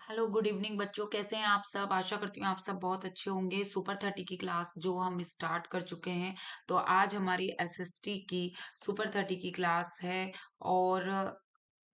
Hello good evening बच्चों, कैसे हैं आप सब। आशा करती हूँ आप सब बहुत अच्छे होंगे। सुपर 30 की क्लास जो हम स्टार्ट कर चुके हैं, तो आज हमारी एसएसटी की सुपर 30 की क्लास है। और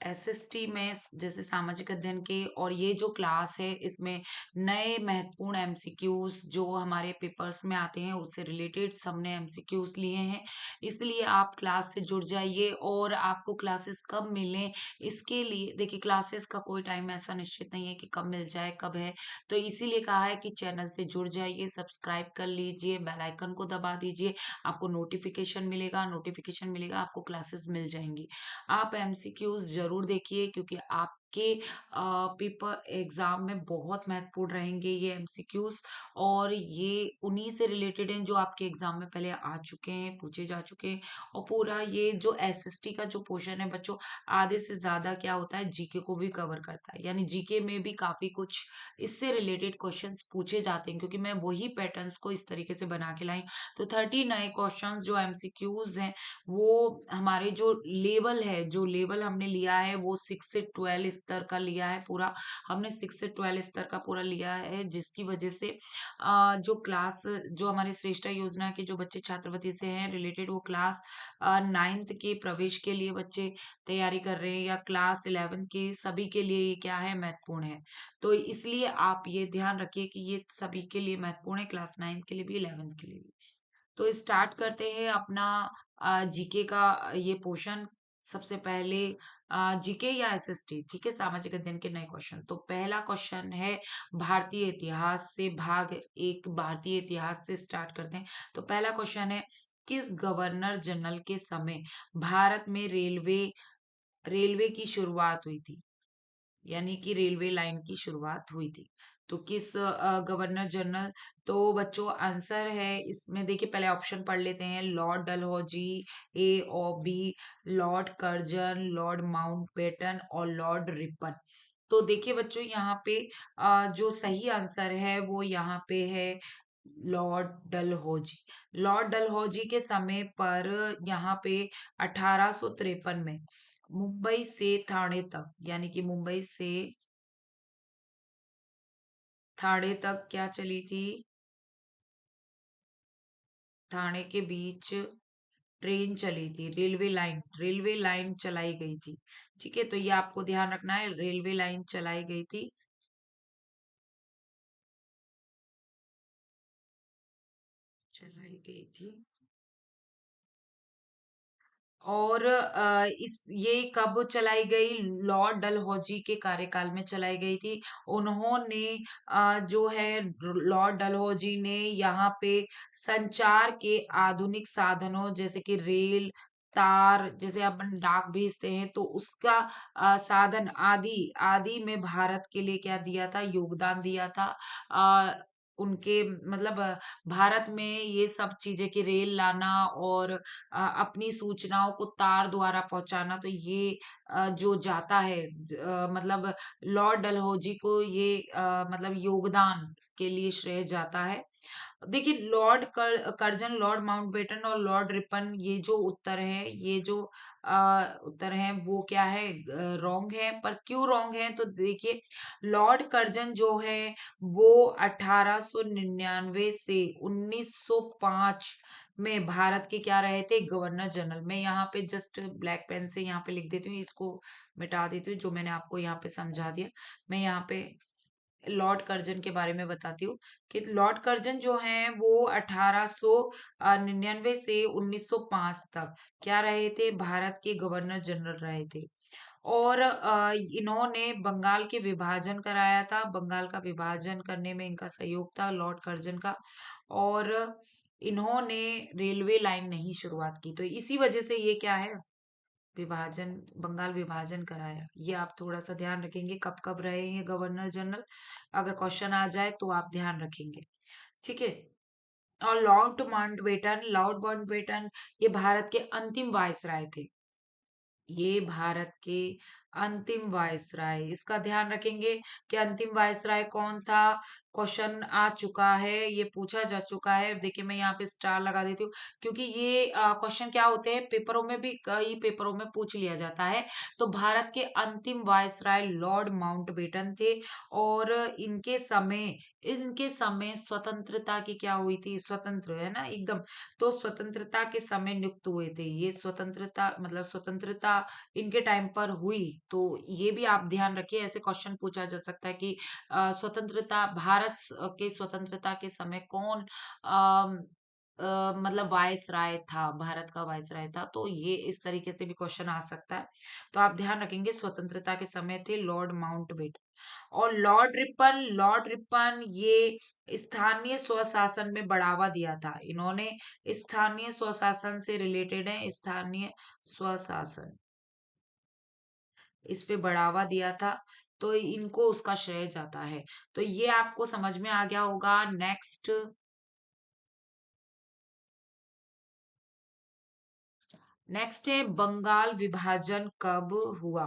एसएसटी में जैसे सामाजिक अध्ययन के, और ये जो क्लास है इसमें नए महत्वपूर्ण एमसीक्यूज जो हमारे पेपर्स में आते हैं उससे रिलेटेड सबने एमसीक्यूज लिए हैं। इसलिए आप क्लास से जुड़ जाइए। और आपको क्लासेस कब मिलें, इसके लिए देखिए, क्लासेस का कोई टाइम ऐसा निश्चित नहीं है कि कब मिल जाए कब है। तो इसीलिए कहा है कि चैनल से जुड़ जाइए, सब्सक्राइब कर लीजिए, बेल आइकन को दबा दीजिए। आपको नोटिफिकेशन मिलेगा, आपको क्लासेस मिल जाएंगी। आप एमसीक्यूज जरूर देखिए, क्योंकि आपके पेपर एग्जाम में बहुत महत्वपूर्ण रहेंगे ये एमसीक्यूज। और ये उन्हीं से रिलेटेड हैं जो आपके एग्जाम में पहले आ चुके हैं, पूछे जा चुके हैं। और पूरा ये जो एसएसटी का जो पोर्शन है बच्चों, आधे से ज्यादा क्या होता है, जीके को भी कवर करता है। यानी जीके में भी काफी कुछ इससे रिलेटेड क्वेश्चंस पूछे जाते हैं, क्योंकि मैं वही पैटर्न्स को इस तरीके से बना के लाई। तो 30 नए क्वेश्चंस जो एमसीक्यूज हैं, वो हमारे जो लेवल हमने लिया है वो 6 से 12 स्तर का लिया है पूरा। हमने 6 से 12 स्तर का पूरा लिया है, जिसकी वजह से जो क्लास, जो हमारे श्रेष्ठा योजना के जो बच्चे छात्रवृत्ति से हैं रिलेटेड, वो क्लास 9th के प्रवेश के लिए बच्चे तैयारी कर रहे हैं, या क्लास 11 के सभी के लिए ये क्या है, महत्वपूर्ण है। तो इसलिए आप ये ध्यान रखिए कि ये सभी के लिए महत्वपूर्ण है, क्लास 9th के लिए भी, 11th के लिए भी। तो स्टार्ट करते हैं अपना जीके का ये पोर्शन। सबसे पहले जीके या एसएसटी, ठीक है, सामाजिक अध्ययन के नए क्वेश्चन। तो पहला क्वेश्चन है भारतीय इतिहास से, भाग एक, भारतीय इतिहास से स्टार्ट करते हैं। तो पहला क्वेश्चन है, किस गवर्नर जनरल के समय भारत में रेलवे रेलवे की शुरुआत हुई थी, यानी कि रेलवे लाइन की शुरुआत हुई थी। तो किस गवर्नर जनरल। तो बच्चों आंसर है इसमें, देखिए पहले ऑप्शन पढ़ लेते हैं। लॉर्ड डलहौजी, ए और B, Lord Curzon, Lord Mountbatten और लॉर्ड रिपन। तो देखिए बच्चों, यहाँ पे जो सही आंसर है वो यहाँ पे है लॉर्ड डलहौजी। लॉर्ड डलहौजी के समय पर यहाँ पे 1853 में मुंबई से ठाणे तक, यानी कि मुंबई से ठाणे तक क्या चली थी, ठाणे के बीच ट्रेन चली थी, रेलवे लाइन चलाई गई थी। ठीक है, तो ये आपको ध्यान रखना है, रेलवे लाइन चलाई गई थी, चलाई गई थी। और इस ये कब चलाई गई, लॉर्ड डलहौजी के कार्यकाल में चलाई गई थी। उन्होंने जो है, लॉर्ड डलहौजी ने यहाँ पे संचार के आधुनिक साधनों जैसे कि रेल, तार, जैसे अपन डाक भेजते हैं तो उसका साधन आदि आदि में भारत के लिए क्या दिया था, योगदान दिया था। आ, उनके मतलब भारत में ये सब चीजें कि रेल लाना और अपनी सूचनाओं को तार द्वारा पहुंचाना, तो ये जो जाता है मतलब लॉर्ड डलहौजी को ये मतलब योगदान के लिए श्रेय जाता है। देखिए कर्जन, लॉर्ड माउंटबेटन और लॉर्ड रिपन, ये जो उत्तर है, ये जो उत्तर है वो क्या है, रॉन्ग है। पर क्यों रॉन्ग है, तो देखिए लॉर्ड कर्जन जो है वो 1899 से 1905 में भारत के क्या रहे थे, गवर्नर जनरल। मैं यहाँ पे जस्ट ब्लैक पेन से यहाँ पे लिख देती हूँ, इसको मिटा देती हूँ जो मैंने आपको यहाँ पे समझा दिया। मैं यहाँ पे लॉर्ड कर्जन के बारे में बताती हूँ कि लॉर्ड कर्जन जो हैं वो 1899 से 1905 तक क्या रहे थे, भारत के गवर्नर जनरल रहे थे। और इन्होंने बंगाल के विभाजन कराया था, बंगाल का विभाजन करने में इनका सहयोग था लॉर्ड कर्जन का। और इन्होंने रेलवे लाइन नहीं शुरुआत की, तो इसी वजह से ये क्या है, विभाजन, बंगाल विभाजन कराया। ये आप थोड़ा सा ध्यान रखेंगे, कब कब रहे हैं गवर्नर जनरल, अगर क्वेश्चन आ जाए तो आप ध्यान रखेंगे। ठीक है। और लॉर्ड माउंटबेटन ये भारत के अंतिम वायसराय थे। ये भारत के अंतिम वायसराय, इसका ध्यान रखेंगे कि अंतिम वायसराय कौन था। क्वेश्चन आ चुका है, ये पूछा जा चुका है। देखिए मैं यहाँ पे स्टार लगा देती हूँ, क्योंकि ये क्वेश्चन क्या होते हैं, पेपरों में भी, कई पेपरों में पूछ लिया जाता है। तो भारत के अंतिम वायसराय लॉर्ड माउंटबेटन थे। और इनके समय स्वतंत्रता की क्या हुई थी, स्वतंत्र है ना एकदम। तो स्वतंत्रता के समय नियुक्त हुए थे ये, स्वतंत्रता मतलब स्वतंत्रता इनके टाइम पर हुई। तो ये भी आप ध्यान रखिए, ऐसे क्वेश्चन पूछा जा सकता है कि स्वतंत्रता, के स्वतंत्रता के समय कौन मतलब वायसराय था, भारत का वायसराय था। तो ये इस तरीके से भी क्वेश्चन आ सकता है। तो आप ध्यान रखेंगे स्वतंत्रता के समय थे लॉर्ड माउंटबेटन। और लॉर्ड रिपन ये स्थानीय स्वशासन में बढ़ावा दिया था। इन्होंने स्थानीय स्वशासन से रिलेटेड है, स्थानीय स्वशासन, इस पे बढ़ावा दिया था। तो इनको उसका श्रेय जाता है। तो ये आपको समझ में आ गया होगा। नेक्स्ट है बंगाल विभाजन कब हुआ।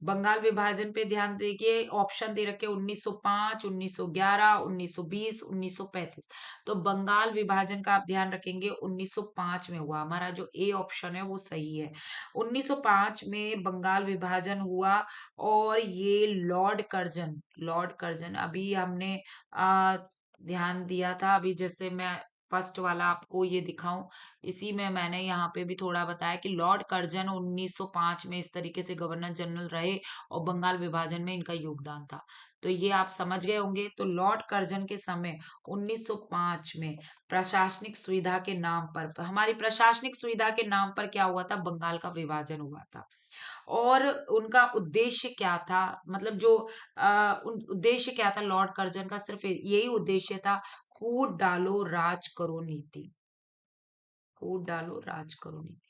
बंगाल विभाजन पे ध्यान देखिए, ऑप्शन दे रखे 1905, 1911, 1920, 1935। तो बंगाल विभाजन का आप ध्यान रखेंगे 1905 में हुआ। हमारा जो ए ऑप्शन है वो सही है। 1905 में बंगाल विभाजन हुआ। और ये लॉर्ड कर्जन अभी हमने आ, ध्यान दिया था। अभी जैसे मैं फर्स्ट वाला आपको ये दिखाऊं, इसी में मैंने यहाँ पे भी थोड़ा बताया कि लॉर्ड कर्जन 1905 में इस तरीके से गवर्नर जनरल रहे और बंगाल विभाजन में इनका योगदान था। तो ये आप समझ गए होंगे। तो लॉर्ड कर्जन के समय 1905 में प्रशासनिक सुविधा के नाम पर, हमारी प्रशासनिक सुविधा के नाम पर क्या हुआ था, बंगाल का विभाजन हुआ था। और उनका उद्देश्य क्या था, मतलब जो उद्देश्य क्या था लॉर्ड कर्जन का, सिर्फ यही उद्देश्य था, फूट डालो राज करो नीति। फूट डालो राज करो नीति।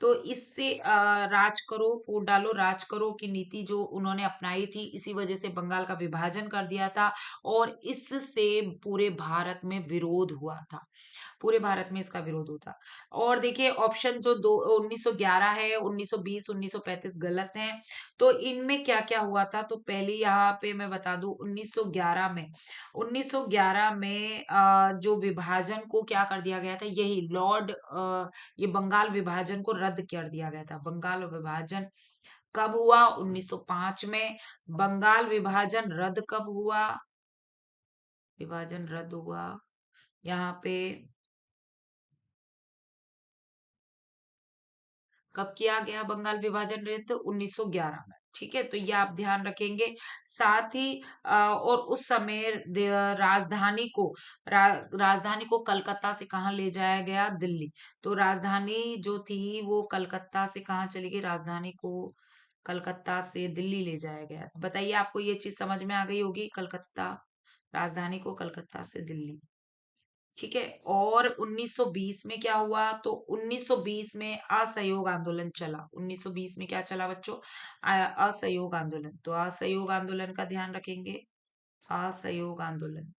तो इससे राज करो, फूट डालो राज करो की नीति जो उन्होंने अपनाई थी, इसी वजह से बंगाल का विभाजन कर दिया था। और इससे पूरे भारत में विरोध हुआ था, पूरे भारत में इसका विरोध होता। और देखिए ऑप्शन जो दो 1911 है, 1920, 1935 गलत हैं। तो इनमें क्या क्या हुआ था, तो पहले यहाँ पे मैं बता दूं 1911 में जो विभाजन को क्या कर दिया गया था, यही ये बंगाल विभाजन को रद्द कर दिया गया था। बंगाल विभाजन कब हुआ, 1905 में। बंगाल विभाजन रद्द कब हुआ, विभाजन रद्द हुआ यहाँ पे कब किया गया, बंगाल विभाजन रद्द 1911 में। ठीक है, तो ये आप ध्यान रखेंगे। साथ ही और उस समय राजधानी को कलकत्ता से कहाँ ले जाया गया, दिल्ली। तो राजधानी जो थी वो कलकत्ता से कहाँ चली गई, राजधानी को कलकत्ता से दिल्ली ले जाया गया। बताइए आपको ये चीज समझ में आ गई होगी, कलकत्ता, राजधानी को कलकत्ता से दिल्ली। ठीक है। और 1920 में क्या हुआ, तो 1920 में असहयोग आंदोलन चला। 1920 में क्या चला बच्चों, असहयोग आंदोलन। तो असहयोग आंदोलन का ध्यान रखेंगे, असहयोग आंदोलन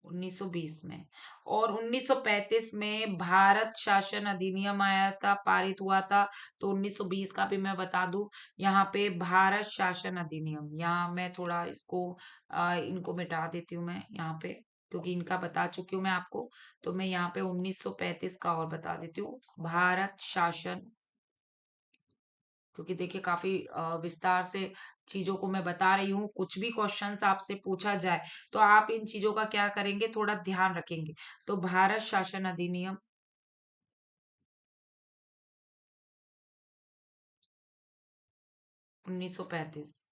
1920 में। और 1935 में भारत शासन अधिनियम आया था, पारित हुआ था। तो 1920 का भी मैं बता दूं, यहाँ पे भारत शासन अधिनियम, यहाँ मैं थोड़ा इसको इनको मिटा देती हूँ मैं यहाँ पे, क्योंकि इनका बता चुकी हूँ मैं आपको। तो मैं यहाँ पे 1935 का और बता देती हूँ, भारत शासन। क्योंकि देखिए काफी विस्तार से चीजों को मैं बता रही हूँ, कुछ भी क्वेश्चंस आपसे पूछा जाए तो आप इन चीजों का क्या करेंगे, थोड़ा ध्यान रखेंगे। तो भारत शासन अधिनियम 1935।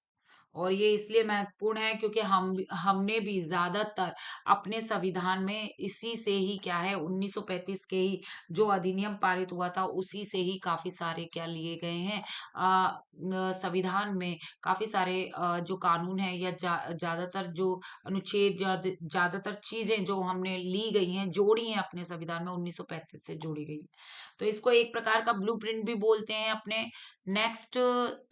और ये इसलिए महत्वपूर्ण है क्योंकि हमने भी ज्यादातर अपने संविधान में इसी से ही क्या है, 1935 के ही जो अधिनियम पारित हुआ था उसी से ही काफी सारे क्या लिए गए हैं, संविधान में काफी सारे जो कानून है या ज्यादातर जो अनुच्छेद, ज्यादातर चीजें जो हमने ली गई हैं, जोड़ी हैं अपने संविधान में, 1935 से जोड़ी गई है। तो इसको एक प्रकार का ब्लूप्रिंट भी बोलते हैं अपने। नेक्स्ट,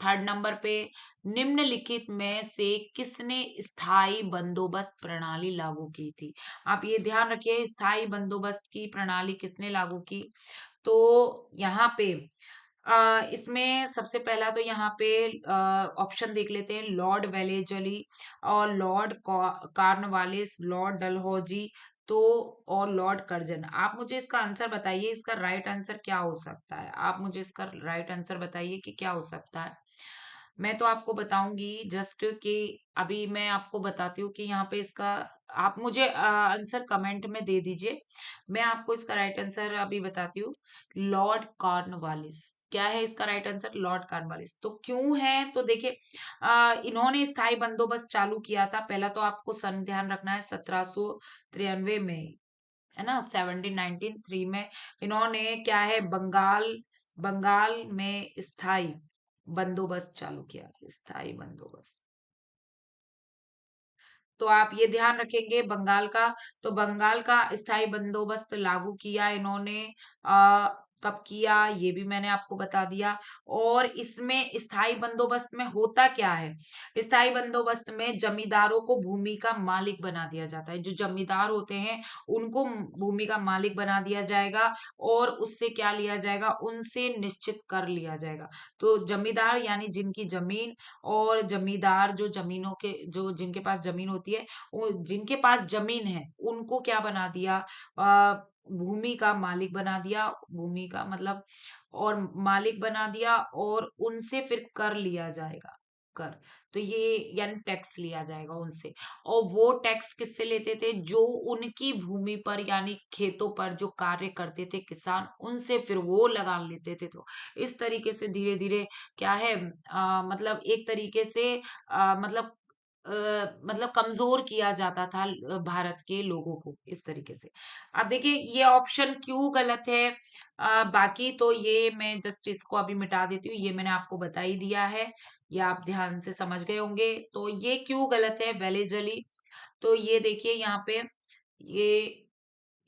थर्ड नंबर पे, निम्नलिखित में से किसने स्थायी बंदोबस्त प्रणाली लागू की थी। आप ये ध्यान रखिए, स्थायी बंदोबस्त की प्रणाली किसने लागू की। तो यहाँ पे इसमें सबसे पहला तो यहाँ पे ऑप्शन देख लेते हैं, लॉर्ड वेलेजली और लॉर्ड कार्नवालिस, लॉर्ड डलहौजी, तो और लॉर्ड कर्जन। आप मुझे इसका आंसर बताइए, इसका राइट आंसर क्या हो सकता है? आप मुझे इसका राइट आंसर बताइए कि क्या हो सकता है। मैं तो आपको बताऊंगी जस्ट कि अभी मैं आपको बताती हूँ कि यहाँ पे इसका, आप मुझे आंसर कमेंट में दे दीजिए। मैं आपको इसका राइट आंसर अभी बताती हूँ। Lord Cornwallis. क्या है इसका राइट आंसर? Lord Cornwallis. तो क्यों है? तो देखिए, इन्होंने स्थायी बंदोबस्त चालू किया था। पहला तो आपको सन ध्यान रखना है, 1793 में, है ना, 1793 में इन्होंने क्या है, बंगाल बंगाल में स्थायी बंदोबस्त चालू किया, स्थायी बंदोबस्त। तो आप ये ध्यान रखेंगे बंगाल का। तो बंगाल का स्थायी बंदोबस्त लागू किया इन्होंने। आ, कब किया ये भी मैंने आपको बता दिया। और इसमें स्थायी बंदोबस्त में होता क्या है? स्थायी बंदोबस्त में जमींदारों को भूमि का मालिक बना दिया जाता है। जो जमींदार होते हैं उनको भूमि का मालिक बना दिया जाएगा, और उससे क्या लिया जाएगा? उनसे निश्चित कर लिया जाएगा। तो जमींदार यानी जिनकी जमीन, और जमींदार जो जमीनों के, जो जिनके पास जमीन होती है, वो जिनके पास जमीन है उनको क्या बना दिया? भूमि का मालिक बना दिया। भूमि का मतलब, और मालिक बना दिया, और उनसे फिर कर लिया जाएगा, कर। तो ये यानी टैक्स लिया जाएगा उनसे। और वो टैक्स किससे लेते थे? जो उनकी भूमि पर यानी खेतों पर जो कार्य करते थे किसान, उनसे फिर वो लगा लेते थे। तो इस तरीके से धीरे धीरे क्या है, मतलब एक तरीके से मतलब मतलब कमजोर किया जाता था भारत के लोगों को, इस तरीके से। अब देखिए ये ऑप्शन क्यों गलत है। बाकी तो ये मैं जस्ट इसको अभी मिटा देती हूँ, ये मैंने आपको बता ही दिया है, ये आप ध्यान से समझ गए होंगे। तो ये क्यों गलत है वेलेजली? तो ये देखिए यहाँ पे, ये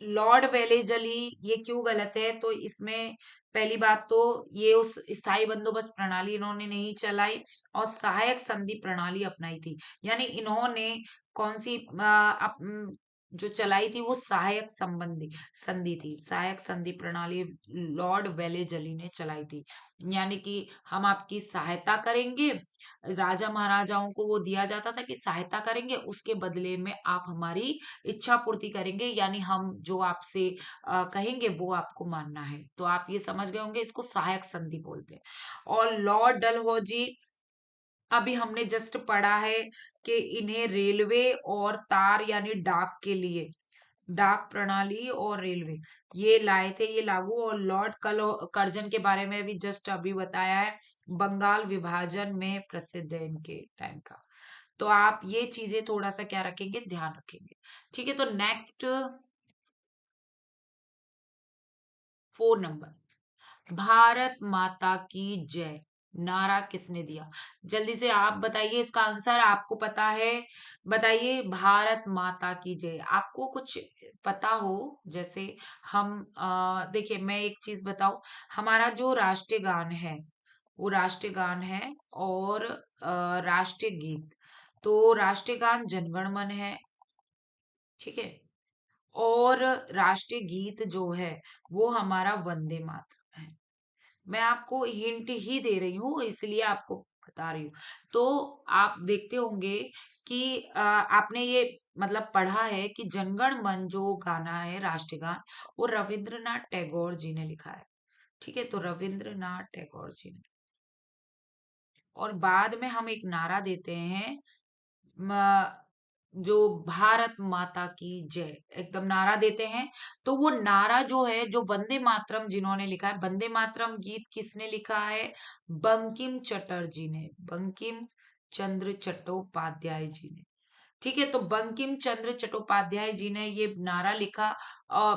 लॉर्ड वेलेजली, ये क्यों गलत है? तो इसमें पहली बात तो, ये उस स्थायी बंदोबस्त प्रणाली इन्होंने नहीं चलाई, और सहायक संधि प्रणाली अपनाई थी। यानी इन्होंने कौन सी जो चलाई थी वो सहायक संबंधी संधि थी, सहायक संधि प्रणाली लॉर्ड वेलेजली ने चलाई थी। यानी कि हम आपकी सहायता करेंगे, राजा महाराजाओं को वो दिया जाता था कि सहायता करेंगे, उसके बदले में आप हमारी इच्छा पूर्ति करेंगे, यानी हम जो आपसे कहेंगे वो आपको मानना है। तो आप ये समझ गए होंगे, इसको सहायक संधि बोलते हैं। और लॉर्ड डलहौजी, अभी हमने जस्ट पढ़ा है कि इन्हें रेलवे और तार यानी डाक के लिए, डाक प्रणाली और रेलवे ये लाए थे, ये लागू। और लॉर्ड कर्जन के बारे में भी जस्ट अभी बताया है, बंगाल विभाजन में प्रसिद्ध है इनके टाइम का। तो आप ये चीजें थोड़ा सा क्या रखेंगे, ध्यान रखेंगे। ठीक है, तो नेक्स्ट 4 नंबर, भारत माता की जय नारा किसने दिया? जल्दी से आप बताइए इसका आंसर, आपको पता है? बताइए, भारत माता की जय। आपको कुछ पता हो, जैसे हम देखिए मैं एक चीज बताऊं, हमारा जो राष्ट्रीय गान है वो राष्ट्रीय गान है, और राष्ट्रीय गीत, तो राष्ट्रीय गान जनगण मन है, ठीक है। और राष्ट्रीय गीत जो है वो हमारा वंदे मातरम है। मैं आपको हिंट ही दे रही हूँ, इसलिए आपको बता रही हूँ। तो आप देखते होंगे कि आपने ये मतलब पढ़ा है कि जनगण मन जो गाना है राष्ट्रीय गान, वो रविंद्रनाथ टैगोर जी ने लिखा है। ठीक है, तो रविंद्रनाथ टैगोर जी ने। और बाद में हम एक नारा देते हैं, जो भारत माता की जय, एकदम नारा देते हैं। तो वो नारा जो है, जो वंदे मातरम जिन्होंने लिखा है, वंदे मातरम गीत किसने लिखा है? बंकिम चटर्जी ने, बंकिम चंद्र चट्टोपाध्याय जी ने। ठीक है, तो बंकिम चंद्र चट्टोपाध्याय जी ने ये नारा लिखा,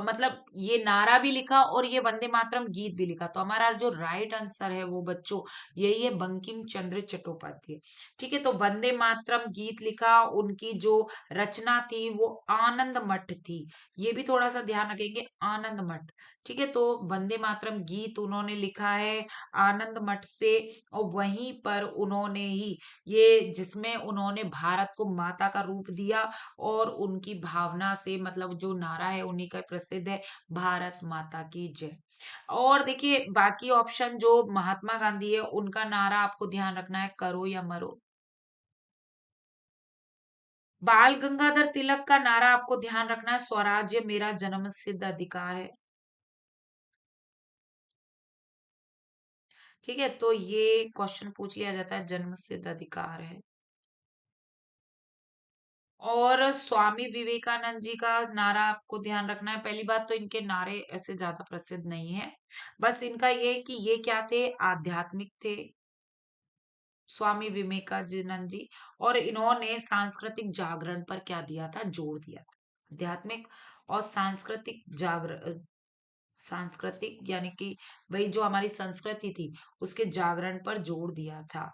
मतलब ये नारा भी लिखा और ये वंदे मातरम गीत भी लिखा। तो हमारा जो राइट आंसर है वो बच्चों यही है, बंकिम चंद्र चट्टोपाध्याय। ठीक है, तो वंदे मातरम गीत लिखा, उनकी जो रचना थी वो आनंद मठ थी। ये भी थोड़ा सा ध्यान रखेंगे, आनंद मठ। ठीक है, तो वंदे मातरम गीत उन्होंने लिखा है आनंद मठ से। और वहीं पर उन्होंने ही ये, जिसमें उन्होंने भारत को माता का रूप दिया, और उनकी भावना से मतलब जो नारा है उन्हीं का प्रसिद्ध है, भारत माता की जय। और देखिए बाकी ऑप्शन जो महात्मा गांधी है उनका नारा आपको ध्यान रखना है, करो या मरो। बाल गंगाधर तिलक का नारा आपको ध्यान रखना है, स्वराज्य मेरा जन्मसिद्ध अधिकार है। ठीक है, तो ये क्वेश्चन पूछ लिया जाता है, जन्मसिद्ध अधिकार है। और स्वामी विवेकानंद जी का नारा आपको ध्यान रखना है। पहली बात तो इनके नारे ऐसे ज्यादा प्रसिद्ध नहीं है, बस इनका ये है कि ये क्या थे, आध्यात्मिक थे, स्वामी विवेकानंद जी। और इन्होंने सांस्कृतिक जागरण पर क्या दिया था, जोर दिया था। आध्यात्मिक और सांस्कृतिक यानी कि वही जो हमारी संस्कृति थी उसके जागरण पर जोर दिया था।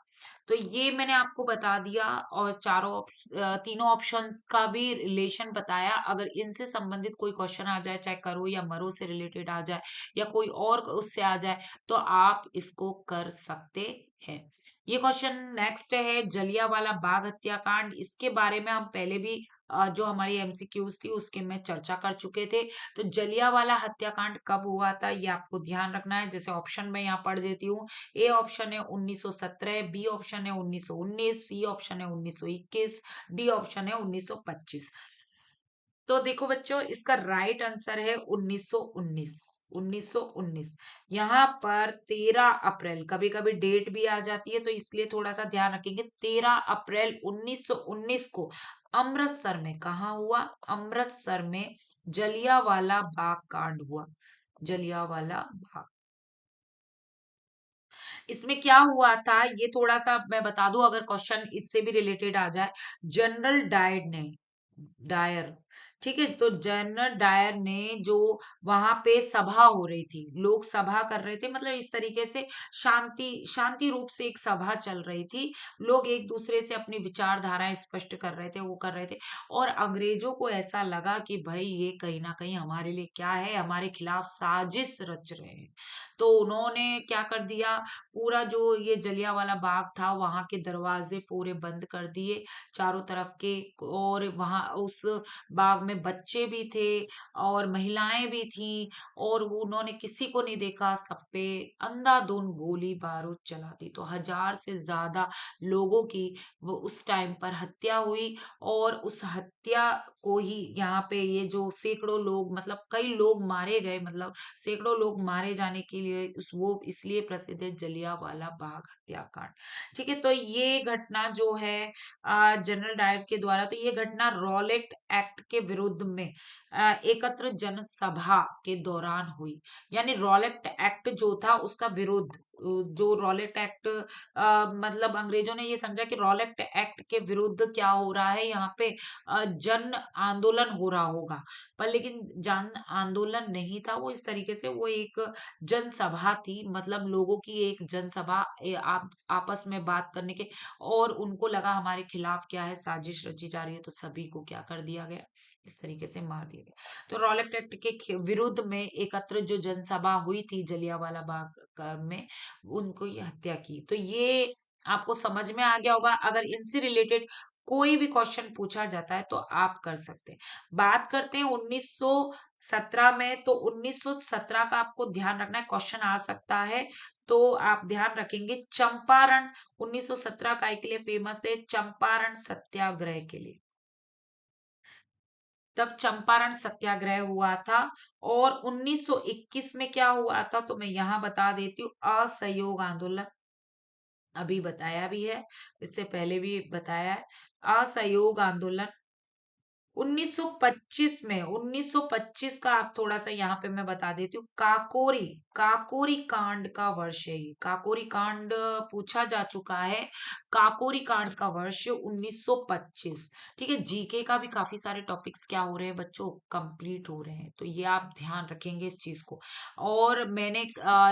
तो ये मैंने आपको बता दिया, और तीनों ऑप्शंस का भी रिलेशन बताया। अगर इनसे संबंधित कोई क्वेश्चन आ जाए, चाहे करो या मरो से रिलेटेड आ जाए या कोई और उससे आ जाए, तो आप इसको कर सकते हैं। ये क्वेश्चन नेक्स्ट है, जलियांवाला बाग हत्याकांड। इसके बारे में हम पहले भी जो हमारी एमसीक्यूज थी उसके में चर्चा कर चुके थे। तो जलियांवाला हत्याकांड कब हुआ था ये आपको ध्यान रखना है। जैसे ऑप्शन में यहाँ पढ़ देती हूँ। ए ऑप्शन है 1917, बी ऑप्शन है 1919, सी ऑप्शन है 1921, डी ऑप्शन है 1925। तो देखो बच्चों, इसका राइट आंसर है 1919। 1919। यहाँ पर 13 अप्रैल, कभी कभी डेट भी आ जाती है तो इसलिए थोड़ा सा ध्यान रखेंगे। 13 अप्रैल 1919 को अमृतसर में कहा हुआ, अमृतसर में जलियांवाला बाग कांड हुआ। जलियांवाला बाग, इसमें क्या हुआ था ये थोड़ा सा मैं बता दूं अगर क्वेश्चन इससे भी रिलेटेड आ जाए। जनरल डायर, ठीक है, तो जनरल डायर ने जो वहां पे सभा हो रही थी, लोग सभा कर रहे थे, मतलब इस तरीके से शांति शांति रूप से एक सभा चल रही थी। लोग एक दूसरे से अपनी विचारधाराएं स्पष्ट कर रहे थे, वो कर रहे थे। और अंग्रेजों को ऐसा लगा कि भाई ये कहीं ना कहीं हमारे लिए क्या है, हमारे खिलाफ साजिश रच रहे हैं। तो उन्होंने क्या कर दिया, पूरा जो ये जलियांवाला बाग था वहां के दरवाजे पूरे बंद कर दिए चारों तरफ के। और वहां उस बाग में बच्चे भी थे और महिलाएं भी थी, और वो उन्होंने किसी को नहीं देखा, सब पे अंधाधुंध गोली बारूद चला दी। तो 1000 से ज्यादा लोगों की वो उस टाइम पर हत्या हुई। और उस हत्या को ही यहाँ पे ये जो सैकड़ों लोग, मतलब कई लोग मारे गए, मतलब सैकड़ों लोग मारे जाने के लिए वो इसलिए प्रसिद्ध है, जलियांवाला बाग हत्याकांड। ठीक है, तो ये घटना जो है जनरल डायर के द्वारा, तो ये घटना रॉलेट एक्ट के विरुद्ध में एकत्र जनसभा के दौरान हुई। यानी रॉलेट एक्ट जो था उसका विरोध, जो रॉलेट एक्ट, मतलब अंग्रेजों ने ये समझा कि रॉलेट एक्ट के विरुद्ध क्या हो रहा है यहाँ पे, जन आंदोलन हो रहा होगा। पर लेकिन जन आंदोलन नहीं था वो, इस तरीके से वो एक जनसभा थी, मतलब लोगों की एक जनसभा, आप आपस में बात करने के। और उनको लगा हमारे खिलाफ क्या है, साजिश रची जा रही है, तो सभी को क्या कर दिया गया, इस तरीके से मार दिया गया। तो रॉलेट एक्ट के विरुद्ध में एकत्र जो जनसभा हुई थी जलियांवाला बाग में, उनको ये हत्या की। तो ये आपको समझ में आ गया होगा। अगर इनसे रिलेटेड कोई भी क्वेश्चन पूछा जाता है तो आप कर सकते हैं। बात करते हैं 1917 में। तो 1917 का आपको ध्यान रखना है, क्वेश्चन आ सकता है, तो आप ध्यान रखेंगे। चंपारण 1917 का के लिए फेमस है, चंपारण सत्याग्रह के लिए। तब चंपारण सत्याग्रह हुआ था। और 1921 में क्या हुआ था तो मैं यहां बता देती हूँ, असहयोग आंदोलन। अभी बताया भी है, इससे पहले भी बताया है, असहयोग आंदोलन 1925 में। 1925 का आप थोड़ा सा यहाँ पे मैं बता देती हूँ, काकोरी काकोरी कांड का वर्ष है ये। काकोरी कांड पूछा जा चुका है, काकोरी कांड का वर्ष 1925। ठीक है, जीके का भी काफी सारे टॉपिक्स क्या हो रहे हैं बच्चों, कंप्लीट हो रहे हैं, तो ये आप ध्यान रखेंगे इस चीज को। और मैंने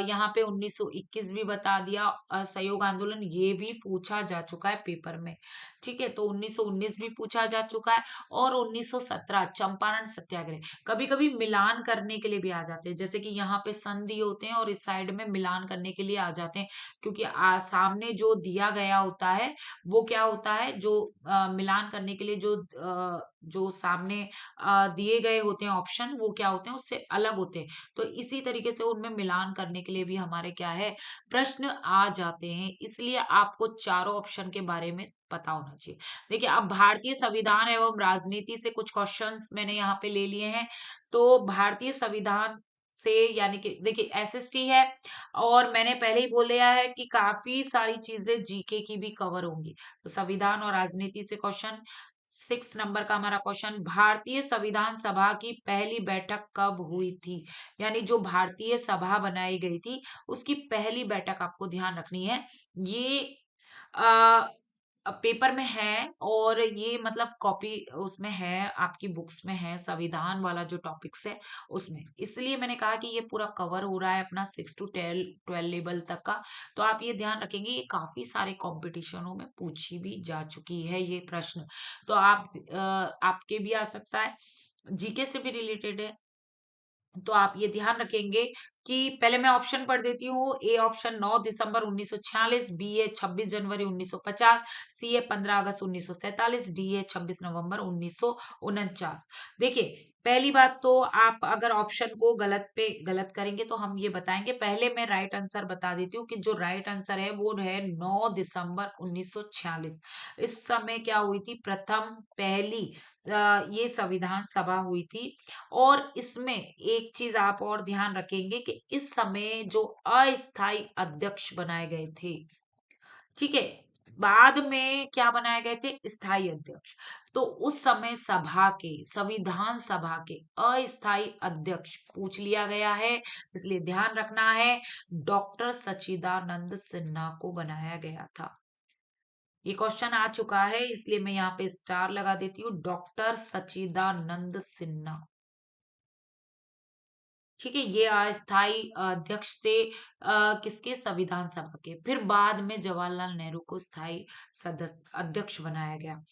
यहाँ पे 1921 भी बता दिया, असहयोग आंदोलन ये भी पूछा जा चुका है पेपर में। ठीक है, तो 1919 भी पूछा जा चुका है। और 1917 चंपारण सत्याग्रह, कभी कभी मिलान करने के लिए भी आ जाते हैं, जैसे कि यहाँ पे संधि होते हैं और इस साइड में मिलान करने के लिए आ जाते हैं, क्योंकि सामने जो दिया गया होता है वो क्या होता है, जो मिलान करने के लिए जो जो सामने दिए गए होते हैं ऑप्शन, वो क्या होते हैं, उससे अलग होते हैं। तो इसी तरीके से उनमें मिलान करने के लिए भी हमारे क्या है, प्रश्न आ जाते हैं। इसलिए आपको चारों ऑप्शन के बारे में पता होना चाहिए। देखिए, अब भारतीय संविधान एवं राजनीति से कुछ क्वेश्चंस मैंने यहाँ पे ले लिए हैं। तो भारतीय संविधान से, यानी कि देखिए एसएसटी है, और मैंने पहले ही बोल लिया है कि काफी सारी चीजें जीके की भी कवर होंगी। तो संविधान और राजनीति से क्वेश्चन, 6 नंबर का हमारा क्वेश्चन, भारतीय संविधान सभा की पहली बैठक कब हुई थी? यानी जो भारतीय सभा बनाई गई थी, उसकी पहली बैठक आपको ध्यान रखनी है। ये आ, पेपर में है, और ये मतलब कॉपी उसमें है, आपकी बुक्स में है, संविधान वाला जो टॉपिक्स है उसमें। इसलिए मैंने कहा कि ये पूरा कवर हो रहा है अपना 6 to 12 लेवल तक का। तो आप ये ध्यान रखेंगे, ये काफी सारे कॉम्पिटिशनों में पूछी भी जा चुकी है ये प्रश्न। तो आपके भी आ सकता है, जीके से भी रिलेटेड है। तो आप ये ध्यान रखेंगे कि पहले मैं ऑप्शन पढ़ देती हूँ। ए ऑप्शन 9 दिसंबर 1946, बी है 26 जनवरी 1950, सी है 15 अगस्त 1947, डी है 26 नवंबर 1949। देखिए, पहली बात तो आप अगर ऑप्शन को गलत पे गलत करेंगे तो हम ये बताएंगे। पहले मैं राइट आंसर बता देती हूँ कि जो राइट आंसर है वो है 9 दिसंबर 1946। इस समय क्या हुई थी, प्रथम पहली ये संविधान सभा हुई थी। और इसमें एक चीज आप और ध्यान रखेंगे कि इस समय जो अस्थायी अध्यक्ष बनाए गए थे, ठीक है, बाद में क्या बनाए गए थे, स्थायी अध्यक्ष। तो उस समय सभा के, संविधान सभा के अस्थायी अध्यक्ष पूछ लिया गया है, इसलिए ध्यान रखना है, डॉक्टर सच्चिदानंद सिन्हा को बनाया गया था। ये क्वेश्चन आ चुका है, इसलिए मैं यहाँ पे स्टार लगा देती हूँ, डॉक्टर सच्चिदानंद सिन्हा। ठीक है, ये अस्थाई अध्यक्ष थे किसके, संविधान सभा के। फिर बाद में जवाहरलाल नेहरू को स्थायी सदस्य अध्यक्ष बनाया गया।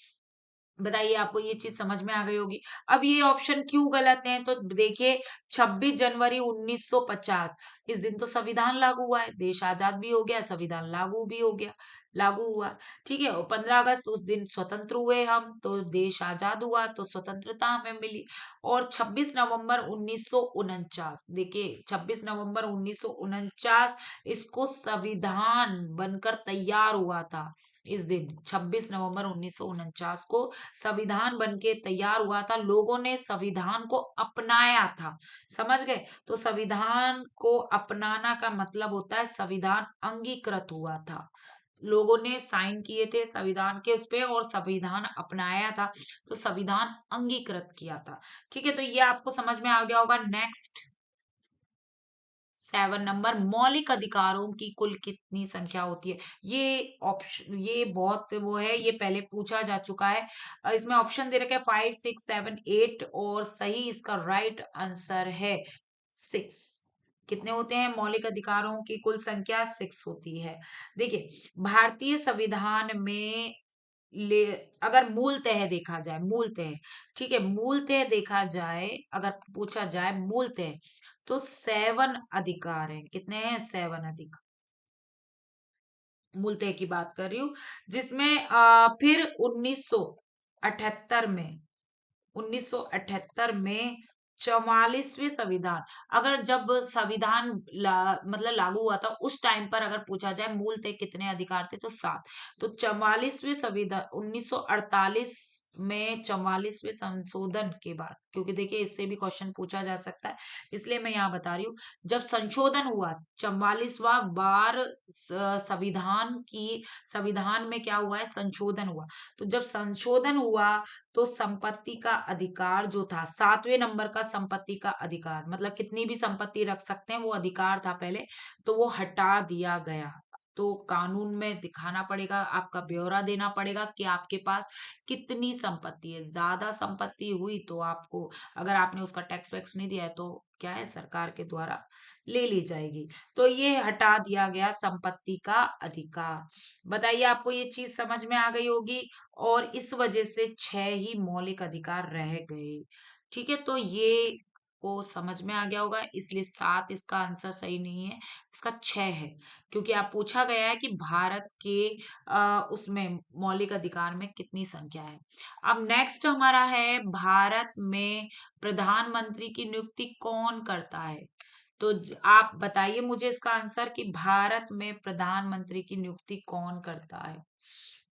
बताइए, आपको ये चीज समझ में आ गई होगी। अब ये ऑप्शन क्यों गलत है, तो देखिए, 26 जनवरी 1950, इस दिन तो संविधान लागू हुआ है, देश आजाद भी हो गया, संविधान लागू भी हो गया, लागू हुआ। ठीक है, और 15 अगस्त उस दिन स्वतंत्र हुए हम, तो देश आजाद हुआ, तो स्वतंत्रता हमें मिली। और 26 नवंबर 1949, देखिए 26 नवंबर 1949 इसको संविधान बनकर तैयार हुआ था। इस दिन 26 नवंबर 1949 को संविधान बन के तैयार हुआ था, लोगों ने संविधान को अपनाया था। समझ गए? तो संविधान को अपनाना का मतलब होता है संविधान अंगीकृत हुआ था, लोगों ने साइन किए थे संविधान के उस पे और संविधान अपनाया था, तो संविधान अंगीकृत किया था। ठीक है, तो ये आपको समझ में आ गया होगा। नेक्स्ट, 7 नंबर, मौलिक अधिकारों की कुल कितनी संख्या होती है? ये ऑप्शन, ये बहुत वो है, ये पहले पूछा जा चुका है। इसमें ऑप्शन दे रखे हैं 5, 6, 7, 8, और सही इसका राइट आंसर है 6। कितने होते हैं मौलिक अधिकारों की कुल संख्या? 6 होती है। देखिए, भारतीय संविधान में ले अगर मूलतः देखा जाए, मूलतः, ठीक है, मूलतः देखा जाए, अगर पूछा जाए मूलतः, तो 7 अधिकार हैं। कितने हैं? 7 अधिकार, मूलतः की बात कर रही हूँ। जिसमें फिर 1978 में, 1978 में 44वें संविधान, अगर जब संविधान मतलब लागू हुआ था उस टाइम पर अगर पूछा जाए मूलतः कितने अधिकार थे, तो 7। तो 44वें संविधान 1948 में, 44वें संशोधन के बाद, क्योंकि देखिए इससे भी क्वेश्चन पूछा जा सकता है, इसलिए मैं यहाँ बता रही हूँ। जब संशोधन हुआ, 44वां बार संविधान की, संविधान में क्या हुआ है, संशोधन हुआ। तो जब संशोधन हुआ, तो संपत्ति का अधिकार जो था, 7वें नंबर का संपत्ति का अधिकार, मतलब कितनी भी संपत्ति रख सकते हैं, वो अधिकार था पहले, तो वो हटा दिया गया। तो कानून में दिखाना पड़ेगा, आपका ब्यौरा देना पड़ेगा कि आपके पास कितनी संपत्ति है। ज्यादा संपत्ति हुई तो आपको, अगर आपने उसका टैक्स वैक्स नहीं दिया है, तो क्या है, सरकार के द्वारा ले ली जाएगी। तो ये हटा दिया गया संपत्ति का अधिकार। बताइए, आपको ये चीज समझ में आ गई होगी। और इस वजह से 6 ही मौलिक अधिकार रह गए। ठीक है, तो ये आपको समझ में आ गया होगा, इसलिए 7 इसका आंसर सही नहीं है, इसका 6 है। क्योंकि आप पूछा गया है कि भारत के उसमें मौलिक अधिकार में कितनी संख्या है। अब नेक्स्ट हमारा है, भारत में प्रधानमंत्री की नियुक्ति कौन करता है? तो आप बताइए मुझे इसका आंसर कि भारत में प्रधानमंत्री की नियुक्ति कौन करता है?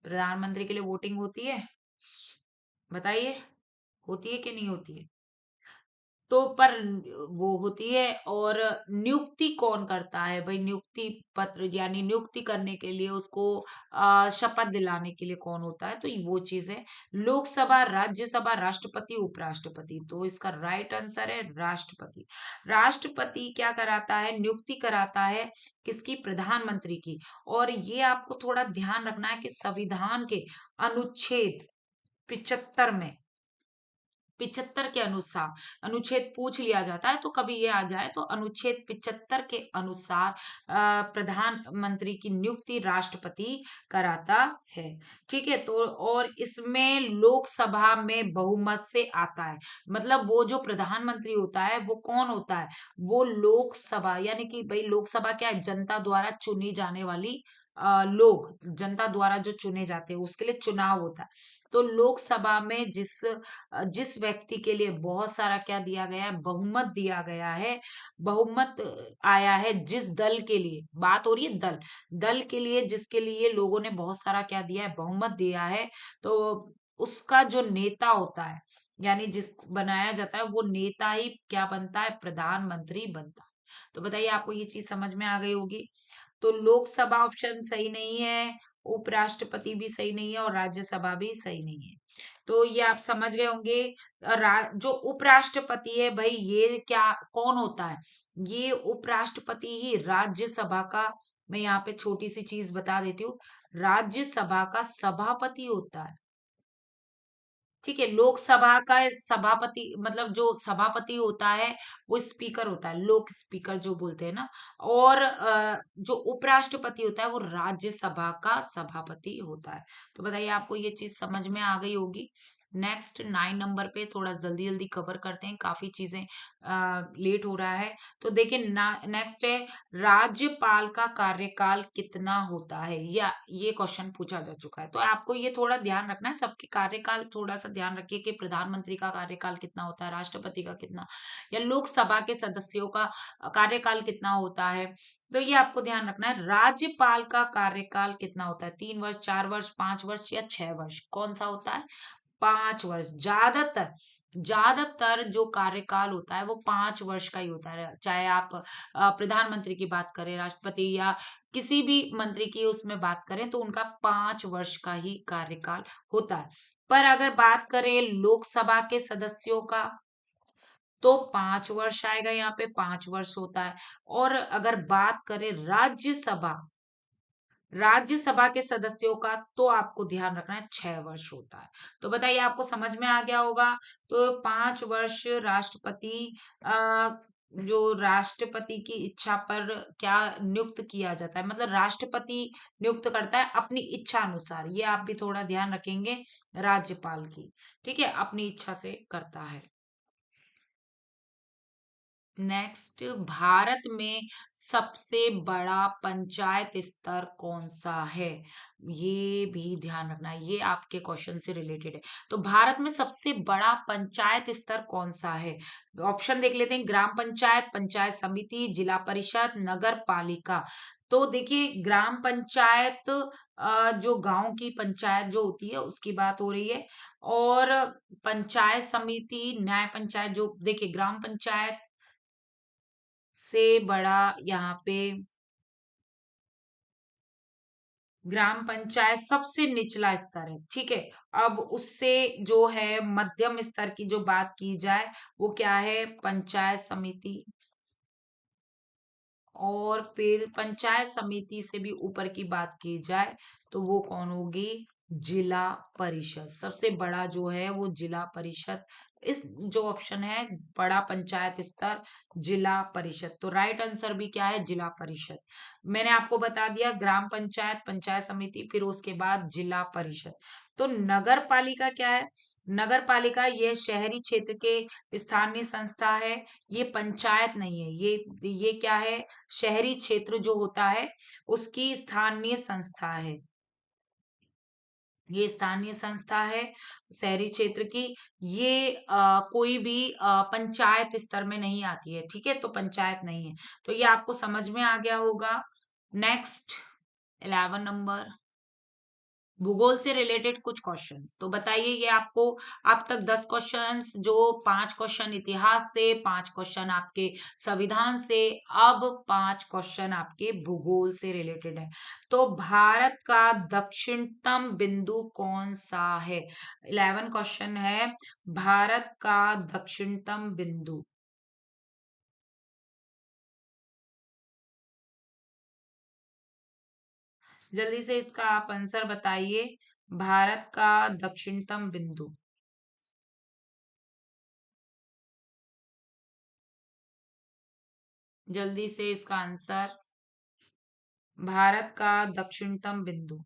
प्रधानमंत्री के लिए वोटिंग होती है? बताइए, होती है कि नहीं होती है? तो पर वो होती है, और नियुक्ति कौन करता है भाई? नियुक्ति पत्र यानी नियुक्ति करने के लिए उसको शपथ दिलाने के लिए कौन होता है? तो वो चीज है लोकसभा, राज्यसभा, राष्ट्रपति, उपराष्ट्रपति। तो इसका राइट आंसर है राष्ट्रपति। राष्ट्रपति क्या कराता है? नियुक्ति कराता है किसकी? प्रधानमंत्री की। और ये आपको थोड़ा ध्यान रखना है कि संविधान के अनुच्छेद 75 में, 75 के अनुसार, अनुच्छेद पूछ लिया जाता है तो कभी ये आ जाए, तो अनुच्छेद 75 के अनुसार प्रधानमंत्री की नियुक्ति राष्ट्रपति कराता है। ठीक है, तो और इसमें लोकसभा में बहुमत से आता है। मतलब वो जो प्रधानमंत्री होता है वो कौन होता है? वो लोकसभा, यानी कि भाई लोकसभा क्या है? जनता द्वारा चुनी जाने वाली लोग, जनता द्वारा जो चुने जाते हैं उसके लिए चुनाव होता है। तो लोकसभा में जिस व्यक्ति के लिए बहुत सारा क्या दिया गया है? बहुमत दिया गया है, बहुमत आया है, जिस दल के लिए बात हो रही है, दल, दल के लिए जिसके लिए लोगों ने बहुत सारा क्या दिया है? बहुमत दिया है, तो उसका जो नेता होता है, यानी जिस बनाया जाता है, वो नेता ही क्या बनता है? प्रधानमंत्री बनता है। तो बताइए, आपको ये चीज समझ में आ गई होगी। तो लोकसभा ऑप्शन सही नहीं है, उपराष्ट्रपति भी सही नहीं है, और राज्यसभा भी सही नहीं है। तो ये आप समझ गए होंगे। जो उपराष्ट्रपति है भाई, ये क्या कौन होता है? ये उपराष्ट्रपति ही राज्यसभा का, मैं यहाँ पे छोटी सी चीज बता देती हूँ, राज्यसभा का सभापति होता है। ठीक है, लोकसभा का सभापति, मतलब जो सभापति होता है वो स्पीकर होता है, लोक स्पीकर जो बोलते हैं ना। और जो उपराष्ट्रपति होता है वो राज्यसभा का सभापति होता है। तो बताइए, आपको ये चीज समझ में आ गई होगी। नेक्स्ट 9 नंबर पे थोड़ा जल्दी जल्दी कवर करते हैं, काफी चीजें लेट हो रहा है। तो देखिए, नेक्स्ट है, राज्यपाल का कार्यकाल कितना होता है? या ये क्वेश्चन पूछा जा चुका है, तो आपको ये थोड़ा ध्यान रखना है, सबके कार्यकाल थोड़ा सा ध्यान रखिए कि प्रधानमंत्री का कार्यकाल कितना होता है, राष्ट्रपति का कितना, या लोकसभा के सदस्यों का कार्यकाल कितना होता है। तो ये आपको ध्यान रखना है। राज्यपाल का कार्यकाल कितना होता है? 3 वर्ष, 4 वर्ष, 5 वर्ष, या 6 वर्ष? कौन सा होता है? 5 वर्ष। ज्यादातर, ज्यादातर जो कार्यकाल होता है वो 5 वर्ष का ही होता है। चाहे आप प्रधानमंत्री की बात करें, राष्ट्रपति, या किसी भी मंत्री की उसमें बात करें, तो उनका 5 वर्ष का ही कार्यकाल होता है। पर अगर बात करें लोकसभा के सदस्यों का, तो 5 वर्ष आएगा, यहाँ पे 5 वर्ष होता है। और अगर बात करें राज्यसभा, राज्यसभा के सदस्यों का, तो आपको ध्यान रखना है 6 वर्ष होता है। तो बताइए, आपको समझ में आ गया होगा। तो 5 वर्ष राष्ट्रपति, आ, जो राष्ट्रपति की इच्छा पर क्या नियुक्त किया जाता है, मतलब राष्ट्रपति नियुक्त करता है अपनी इच्छा अनुसार, ये आप भी थोड़ा ध्यान रखेंगे, राज्यपाल की। ठीक है, अपनी इच्छा से करता है। नेक्स्ट, भारत में सबसे बड़ा पंचायत स्तर कौन सा है? ये भी ध्यान रखना है, ये आपके क्वेश्चन से रिलेटेड है। तो भारत में सबसे बड़ा पंचायत स्तर कौन सा है? ऑप्शन देख लेते हैं, ग्राम पंचायत, पंचायत समिति, जिला परिषद, नगर पालिका। तो देखिए, ग्राम पंचायत जो गांव की पंचायत जो होती है उसकी बात हो रही है। और पंचायत समिति, न्याय पंचायत, जो देखिए ग्राम पंचायत से बड़ा यहाँ पे ग्राम पंचायत सबसे निचला स्तर है। ठीक है, अब उससे जो है मध्यम स्तर की जो बात की जाए, वो क्या है? पंचायत समिति। और फिर पंचायत समिति से भी ऊपर की बात की जाए, तो वो कौन होगी? जिला परिषद सबसे बड़ा जो है वो जिला परिषद। इस जो ऑप्शन है बड़ा पंचायत स्तर जिला परिषद, तो राइट आंसर भी क्या है, जिला परिषद। मैंने आपको बता दिया ग्राम पंचायत, पंचायत समिति, फिर उसके बाद जिला परिषद। तो नगर पालिका क्या है, नगर पालिका ये शहरी क्षेत्र के स्थानीय संस्था है, ये पंचायत नहीं है, ये क्या है, शहरी क्षेत्र जो होता है उसकी स्थानीय संस्था है, ये स्थानीय संस्था है शहरी क्षेत्र की। ये कोई भी पंचायत स्तर में नहीं आती है, ठीक है, तो पंचायत नहीं है। तो ये आपको समझ में आ गया होगा। नेक्स्ट 11 नंबर, भूगोल से रिलेटेड कुछ क्वेश्चंस तो बताइए। ये आपको अब तक 10 क्वेश्चंस, जो 5 क्वेश्चन इतिहास से, 5 क्वेश्चन आपके संविधान से, अब 5 क्वेश्चन आपके भूगोल से रिलेटेड है। तो भारत का दक्षिणतम बिंदु कौन सा है, 11 क्वेश्चन है, भारत का दक्षिणतम बिंदु। जल्दी से इसका आप आंसर बताइए, भारत का दक्षिणतम बिंदु। जल्दी से इसका आंसर, भारत का दक्षिणतम बिंदु।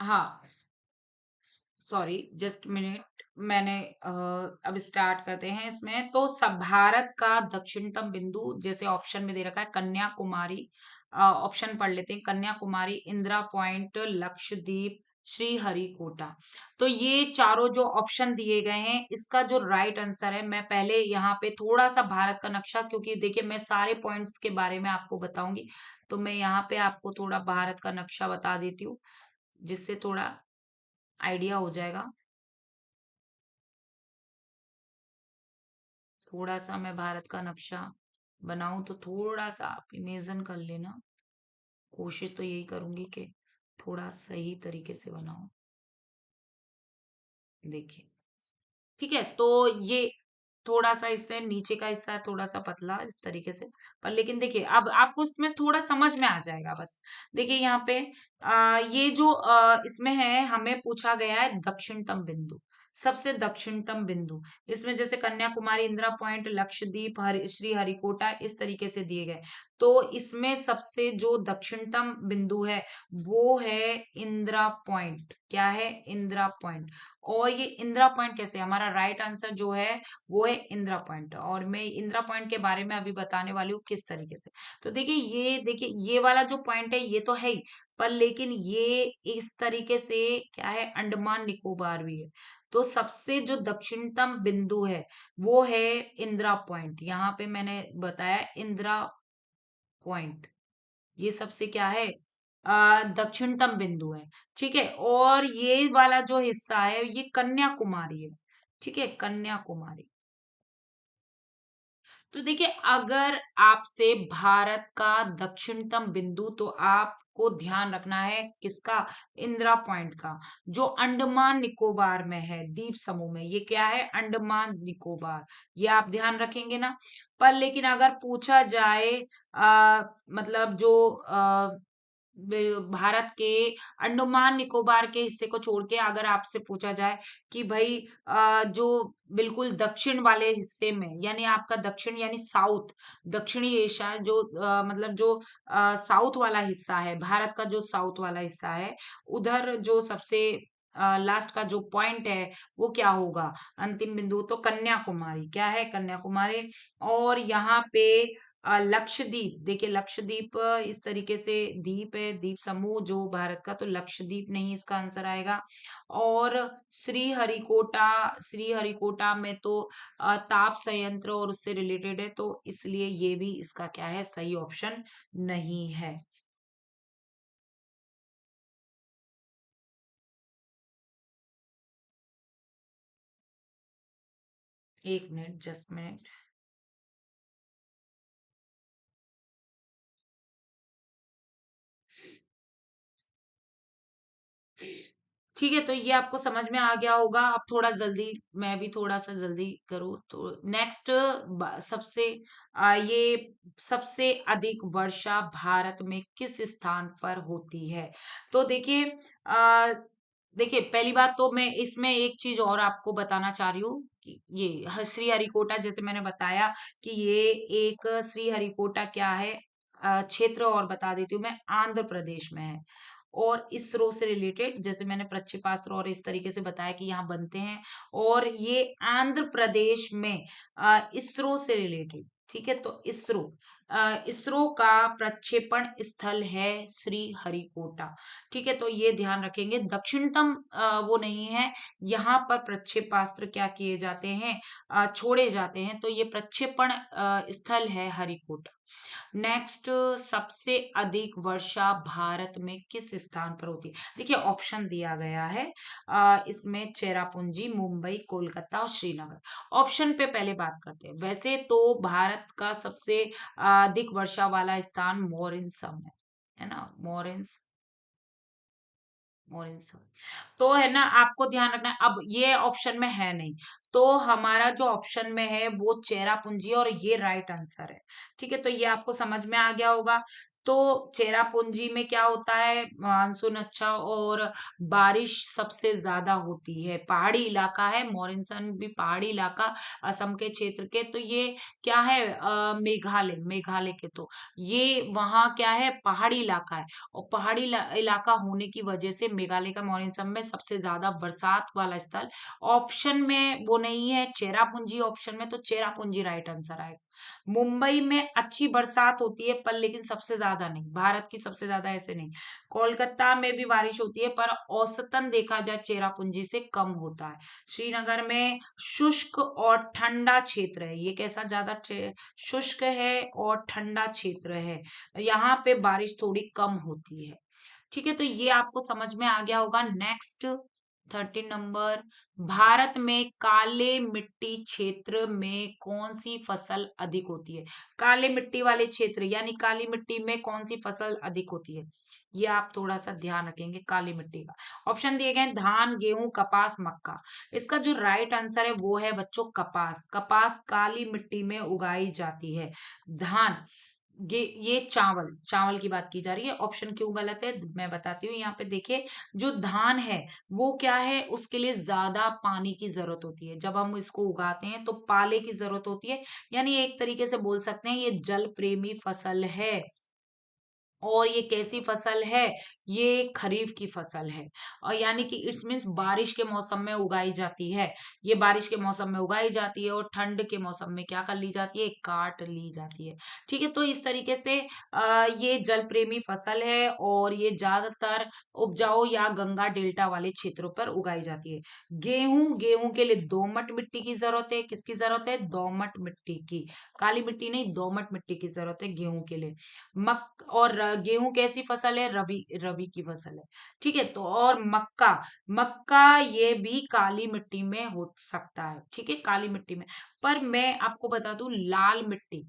हाँ, सॉरी, जस्ट मिनट, मैंने अब स्टार्ट करते हैं इसमें। तो सब भारत का दक्षिणतम बिंदु जैसे ऑप्शन में दे रखा है कन्याकुमारी, ऑप्शन पढ़ लेते हैं, कन्याकुमारी, इंदिरा पॉइंट, लक्षद्वीप, श्री हरिकोटा। तो ये चारों जो ऑप्शन दिए गए हैं, इसका जो राइट आंसर है, मैं पहले यहाँ पे थोड़ा सा भारत का नक्शा, क्योंकि देखिए मैं सारे पॉइंट्स के बारे में आपको बताऊंगी, तो मैं यहाँ पे आपको थोड़ा भारत का नक्शा बता देती हूँ, जिससे थोड़ा आइडिया हो जाएगा। थोड़ा सा मैं भारत का नक्शा बनाऊं तो थोड़ा सा आप इमेजिन कर लेना, कोशिश तो यही करूंगी कि थोड़ा सही तरीके से बनाऊं। देखिए, ठीक है, तो ये थोड़ा सा इससे नीचे का हिस्सा है थोड़ा सा पतला इस तरीके से, पर लेकिन देखिए अब आपको इसमें थोड़ा समझ में आ जाएगा बस। देखिए यहाँ पे ये जो इसमें है, हमें पूछा गया है दक्षिणतम बिंदु, सबसे दक्षिणतम बिंदु। इसमें जैसे कन्याकुमारी, इंदिरा पॉइंट, लक्षद्वीप, श्री हरिकोटा इस तरीके से दिए गए। तो इसमें सबसे जो दक्षिणतम बिंदु है वो है इंदिरा पॉइंट। क्या है, इंदिरा पॉइंट। और ये इंदिरा पॉइंट कैसे, हमारा राइट आंसर जो है वो है इंदिरा पॉइंट, और मैं इंदिरा पॉइंट के बारे में अभी बताने वाली हूँ किस तरीके से। तो देखिए ये वाला जो पॉइंट है ये तो है ही, पर लेकिन ये इस तरीके से क्या है, अंडमान निकोबार भी है। तो सबसे जो दक्षिणतम बिंदु है वो है इंदिरा पॉइंट, यहाँ पे मैंने बताया इंदिरा पॉइंट, ये सबसे क्या है, दक्षिणतम बिंदु है। ठीक है, और ये वाला जो हिस्सा है ये कन्याकुमारी है। ठीक है, कन्याकुमारी। तो देखिए अगर आपसे भारत का दक्षिणतम बिंदु, तो आपको ध्यान रखना है किसका, इंदिरा पॉइंट का, जो अंडमान निकोबार में है, द्वीप समूह में, ये क्या है, अंडमान निकोबार। ये आप ध्यान रखेंगे ना। पर लेकिन अगर पूछा जाए मतलब जो भारत के अंडमान निकोबार के हिस्से को छोड़ के अगर आपसे पूछा जाए कि भाई जो बिल्कुल दक्षिण वाले हिस्से में, यानी आपका दक्षिण यानी साउथ, दक्षिणी एशिया जो मतलब जो साउथ वाला हिस्सा है, भारत का जो साउथ वाला हिस्सा है, उधर जो सबसे लास्ट का जो पॉइंट है वो क्या होगा, अंतिम बिंदु, तो कन्याकुमारी। क्या है, कन्याकुमारी। और यहाँ पे लक्षद्वीप, देखिए लक्षद्वीप इस तरीके से द्वीप है, द्वीप समूह जो भारत का, तो लक्षद्वीप नहीं इसका आंसर आएगा। और श्री हरिकोटा में तो ताप संयंत्र और उससे रिलेटेड है, तो इसलिए ये भी इसका क्या है, सही ऑप्शन नहीं है। एक मिनट, जस्ट मिनट। ठीक है, तो ये आपको समझ में आ गया होगा। अब थोड़ा जल्दी, मैं भी थोड़ा सा जल्दी करूँ तो नेक्स्ट, सबसे ये सबसे अधिक वर्षा भारत में किस स्थान पर होती है? तो देखिए, आ, देखिए पहली बात तो मैं इसमें एक चीज और आपको बताना चाह रही हूँ कि ये श्री हरिकोटा, जैसे मैंने बताया कि ये एक श्री हरिकोटा क्या है, क्षेत्र, और बता देती हूँ मैं, आंध्र प्रदेश में है। और इसरो से रिलेटेड, जैसे मैंने प्रक्षेपास्त्र और इस तरीके से बताया कि यहाँ बनते हैं, और ये आंध्र प्रदेश में इसरो से रिलेटेड, ठीक है। तो इसरो का प्रक्षेपण स्थल है श्री हरिकोटा, ठीक है। तो ये ध्यान रखेंगे, दक्षिणतम वो नहीं है, यहाँ पर प्रक्षेपास्त्र क्या किए जाते हैं, छोड़े जाते हैं। तो ये प्रक्षेपण स्थल है हरिकोटा। नेक्स्ट, सबसे अधिक वर्षा भारत में किस स्थान पर होती है? देखिए ऑप्शन दिया गया है, इसमें चेरापूंजी, मुंबई, कोलकाता और श्रीनगर। ऑप्शन पे पहले बात करते हैं। वैसे तो भारत का सबसे अधिक वर्षा वाला स्थान मोरिनसम है ना, मोरिनसम। तो है ना, आपको ध्यान रखना है। अब ये ऑप्शन में है नहीं, तो हमारा जो ऑप्शन में है वो चेरापूंजी, और ये राइट आंसर है, ठीक है। तो ये आपको समझ में आ गया होगा। तो चेरापूंजी में क्या होता है, मानसून अच्छा और बारिश सबसे ज्यादा होती है, पहाड़ी इलाका है, मोरिनसन भी पहाड़ी इलाका, असम के क्षेत्र के। तो ये क्या है, मेघालय, मेघालय के, तो ये वहाँ क्या है, पहाड़ी इलाका है। और पहाड़ी इलाका होने की वजह से मेघालय का मॉरिनसम में सबसे ज्यादा बरसात वाला स्थल। ऑप्शन में वो नहीं है चेरापूंजी, ऑप्शन में, तो चेरापूंजी राइट आंसर आएगा। मुंबई में अच्छी बरसात होती है, पर लेकिन सबसे ज्यादा नहीं, भारत की सबसे ज्यादा ऐसे नहीं। कोलकाता में भी बारिश होती है, पर औसतन देखा जाए चेरापूंजी से कम होता है। श्रीनगर में शुष्क और ठंडा क्षेत्र है, ये कैसा ज्यादा शुष्क है और ठंडा क्षेत्र है, यहाँ पे बारिश थोड़ी कम होती है, ठीक है। तो ये आपको समझ में आ गया होगा। नेक्स्ट, 13 नंबर, भारत में काले मिट्टी क्षेत्र में कौन सी फसल अधिक होती है? काले मिट्टी वाले क्षेत्र यानी काली मिट्टी में कौन सी फसल अधिक होती है, ये आप थोड़ा सा ध्यान रखेंगे। काली मिट्टी का ऑप्शन दिए गए हैं, धान, गेहूं, कपास, मक्का। इसका जो राइट आंसर है वो है बच्चों कपास। कपास काली मिट्टी में उगाई जाती है। धान, ये चावल, चावल की बात की जा रही है। ऑप्शन क्यों गलत है मैं बताती हूँ। यहाँ पे देखिए, जो धान है वो क्या है, उसके लिए ज्यादा पानी की जरूरत होती है। जब हम इसको उगाते हैं तो पाले की जरूरत होती है, यानी एक तरीके से बोल सकते हैं ये जल प्रेमी फसल है। और ये कैसी फसल है, ये खरीफ की फसल है। और यानी कि इट्स मीन्स बारिश के मौसम में उगाई जाती है। ये बारिश के मौसम में उगाई जाती है, और ठंड के मौसम में क्या कर ली जाती है, काट ली जाती है, ठीक है। तो इस तरीके से ये जल प्रेमी फसल है, और ये ज्यादातर उपजाऊ या गंगा डेल्टा वाले क्षेत्रों पर उगाई जाती है। गेहूं, गेहूं के लिए दोमट मिट्टी की जरूरत है। किसकी जरूरत है, दोमट मिट्टी की, काली मिट्टी नहीं, दोमट मिट्टी की जरूरत है गेहूं के लिए। और गेहूं कैसी फसल है, रबी, रबी की फसल है, ठीक है। तो और मक्का, मक्का ये भी काली मिट्टी में हो सकता है, ठीक है, काली मिट्टी में। पर मैं आपको बता दूं, लाल मिट्टी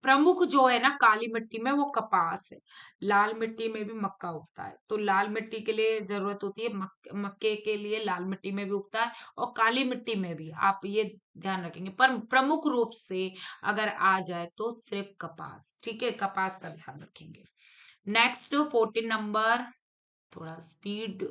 प्रमुख जो है ना काली मिट्टी में, वो कपास है। लाल मिट्टी में भी मक्का उगता है, तो लाल मिट्टी के लिए जरूरत होती है मक्के के लिए, लाल मिट्टी में भी उगता है और काली मिट्टी में भी, आप ये ध्यान रखेंगे। पर प्रमुख रूप से अगर आ जाए तो सिर्फ कपास, ठीक है, कपास का ध्यान रखेंगे। नेक्स्ट, 14 नंबर, थोड़ा स्पीड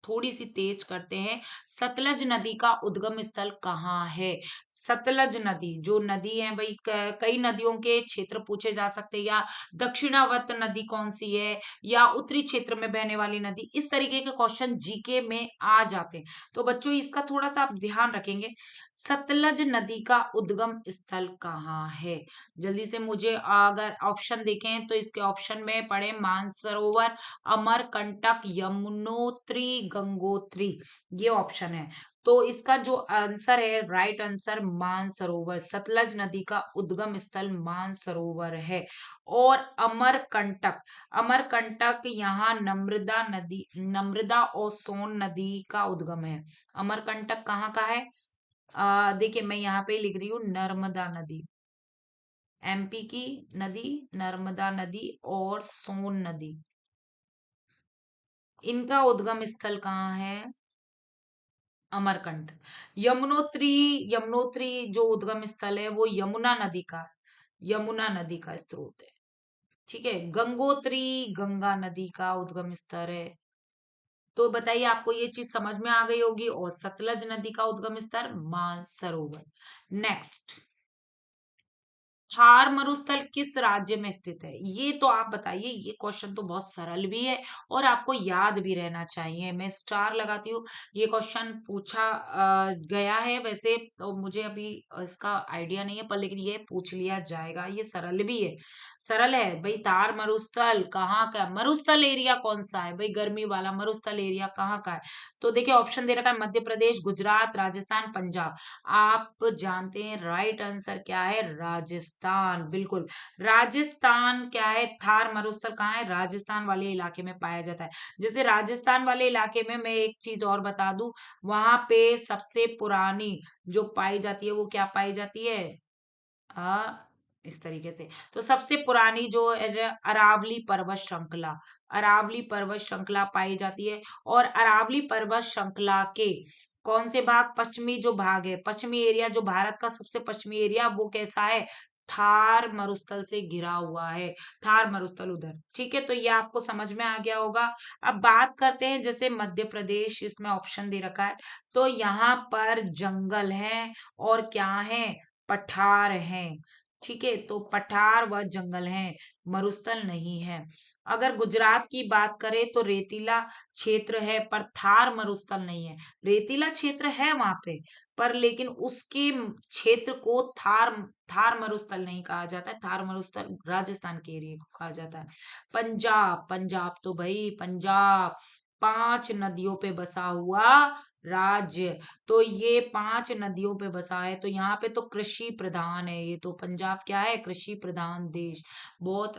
थोड़ी सी तेज करते हैं। सतलज नदी का उद्गम स्थल कहाँ है? सतलज नदी जो नदी है भाई, कई नदियों के क्षेत्र पूछे जा सकते हैं, या दक्षिणावर्त नदी कौन सी है, या उत्तरी क्षेत्र में बहने वाली नदी, इस तरीके के क्वेश्चन जीके में आ जाते हैं। तो बच्चों इसका थोड़ा सा आप ध्यान रखेंगे। सतलज नदी का उद्गम स्थल कहाँ है? जल्दी से मुझे अगर ऑप्शन देखें तो इसके ऑप्शन में पड़े मानसरोवर, अमरकंटक, यमुनोत्री, गंगोत्री, ये ऑप्शन है। तो इसका जो आंसर है, राइट आंसर मानसरोवर, सतलज नदी का उद्गम स्थल मानसरोवर है। और अमरकंटक, अमरकंटक यहाँ नर्मदा नदी, नर्मदा और सोन नदी का उद्गम है। अमरकंटक कहाँ का है, देखिए मैं यहाँ पे लिख रही हूँ नर्मदा नदी, एमपी की नदी, नर्मदा नदी और सोन नदी, इनका उद्गम स्थल कहाँ है? अमरकंटक। यमुनोत्री, यमुनोत्री जो उद्गम स्थल है वो यमुना नदी का, यमुना नदी का स्रोत है। ठीक है, गंगोत्री गंगा नदी का उद्गम स्थल है। तो बताइए आपको ये चीज समझ में आ गई होगी। और सतलज नदी का उद्गम स्थल मानसरोवर। नेक्स्ट, थार मरुस्थल किस राज्य में स्थित है? ये तो आप बताइए, ये क्वेश्चन तो बहुत सरल भी है और आपको याद भी रहना चाहिए। मैं स्टार लगाती हूँ। ये क्वेश्चन पूछा गया है वैसे तो मुझे अभी इसका आइडिया नहीं है, पर लेकिन ये पूछ लिया जाएगा। ये सरल भी है, सरल है भाई। थार मरुस्थल कहाँ का है? मरुस्थल एरिया कौन सा है भाई? गर्मी वाला मरुस्थल एरिया कहाँ का है? तो देखिए ऑप्शन दे रखा है मध्य प्रदेश, गुजरात, राजस्थान, पंजाब। आप जानते हैं राइट आंसर क्या है? राजस्थान, बिल्कुल। राजस्थान क्या है? थार मरुस्थल कहाँ है? राजस्थान वाले इलाके में पाया जाता है। जैसे राजस्थान वाले इलाके में मैं एक चीज और बता दूं, वहां पे सबसे पुरानी जो पाई जाती है वो क्या पाई जाती है? आ, इस तरीके से। तो सबसे पुरानी जो अरावली पर्वत श्रृंखला, अरावली पर्वत श्रृंखला पाई जाती है। और अरावली पर्वत श्रृंखला के कौन से भाग? पश्चिमी जो भाग है, पश्चिमी एरिया जो भारत का सबसे पश्चिमी एरिया, वो कैसा है? थार मरुस्थल से घिरा हुआ है। थार मरुस्थल उधर। ठीक है, तो ये आपको समझ में आ गया होगा। अब बात करते हैं जैसे मध्य प्रदेश, इसमें ऑप्शन दे रखा है तो यहाँ पर जंगल है और क्या है? पठार हैं। ठीक है, तो पठार व जंगल हैं, मरुस्थल नहीं है। अगर गुजरात की बात करें तो रेतीला क्षेत्र है पर थार मरुस्थल नहीं है। रेतीला क्षेत्र है वहां पे, पर लेकिन उसके क्षेत्र को थार थार मरुस्थल नहीं कहा जाता है। थार मरुस्थल राजस्थान के एरिया को कहा जाता है। पंजाब, पंजाब तो भाई पंजाब 5 नदियों पे बसा हुआ राज्य। तो ये 5 नदियों पे बसा है, तो यहाँ पे तो कृषि प्रधान है। ये तो पंजाब क्या है? कृषि प्रधान देश। बहुत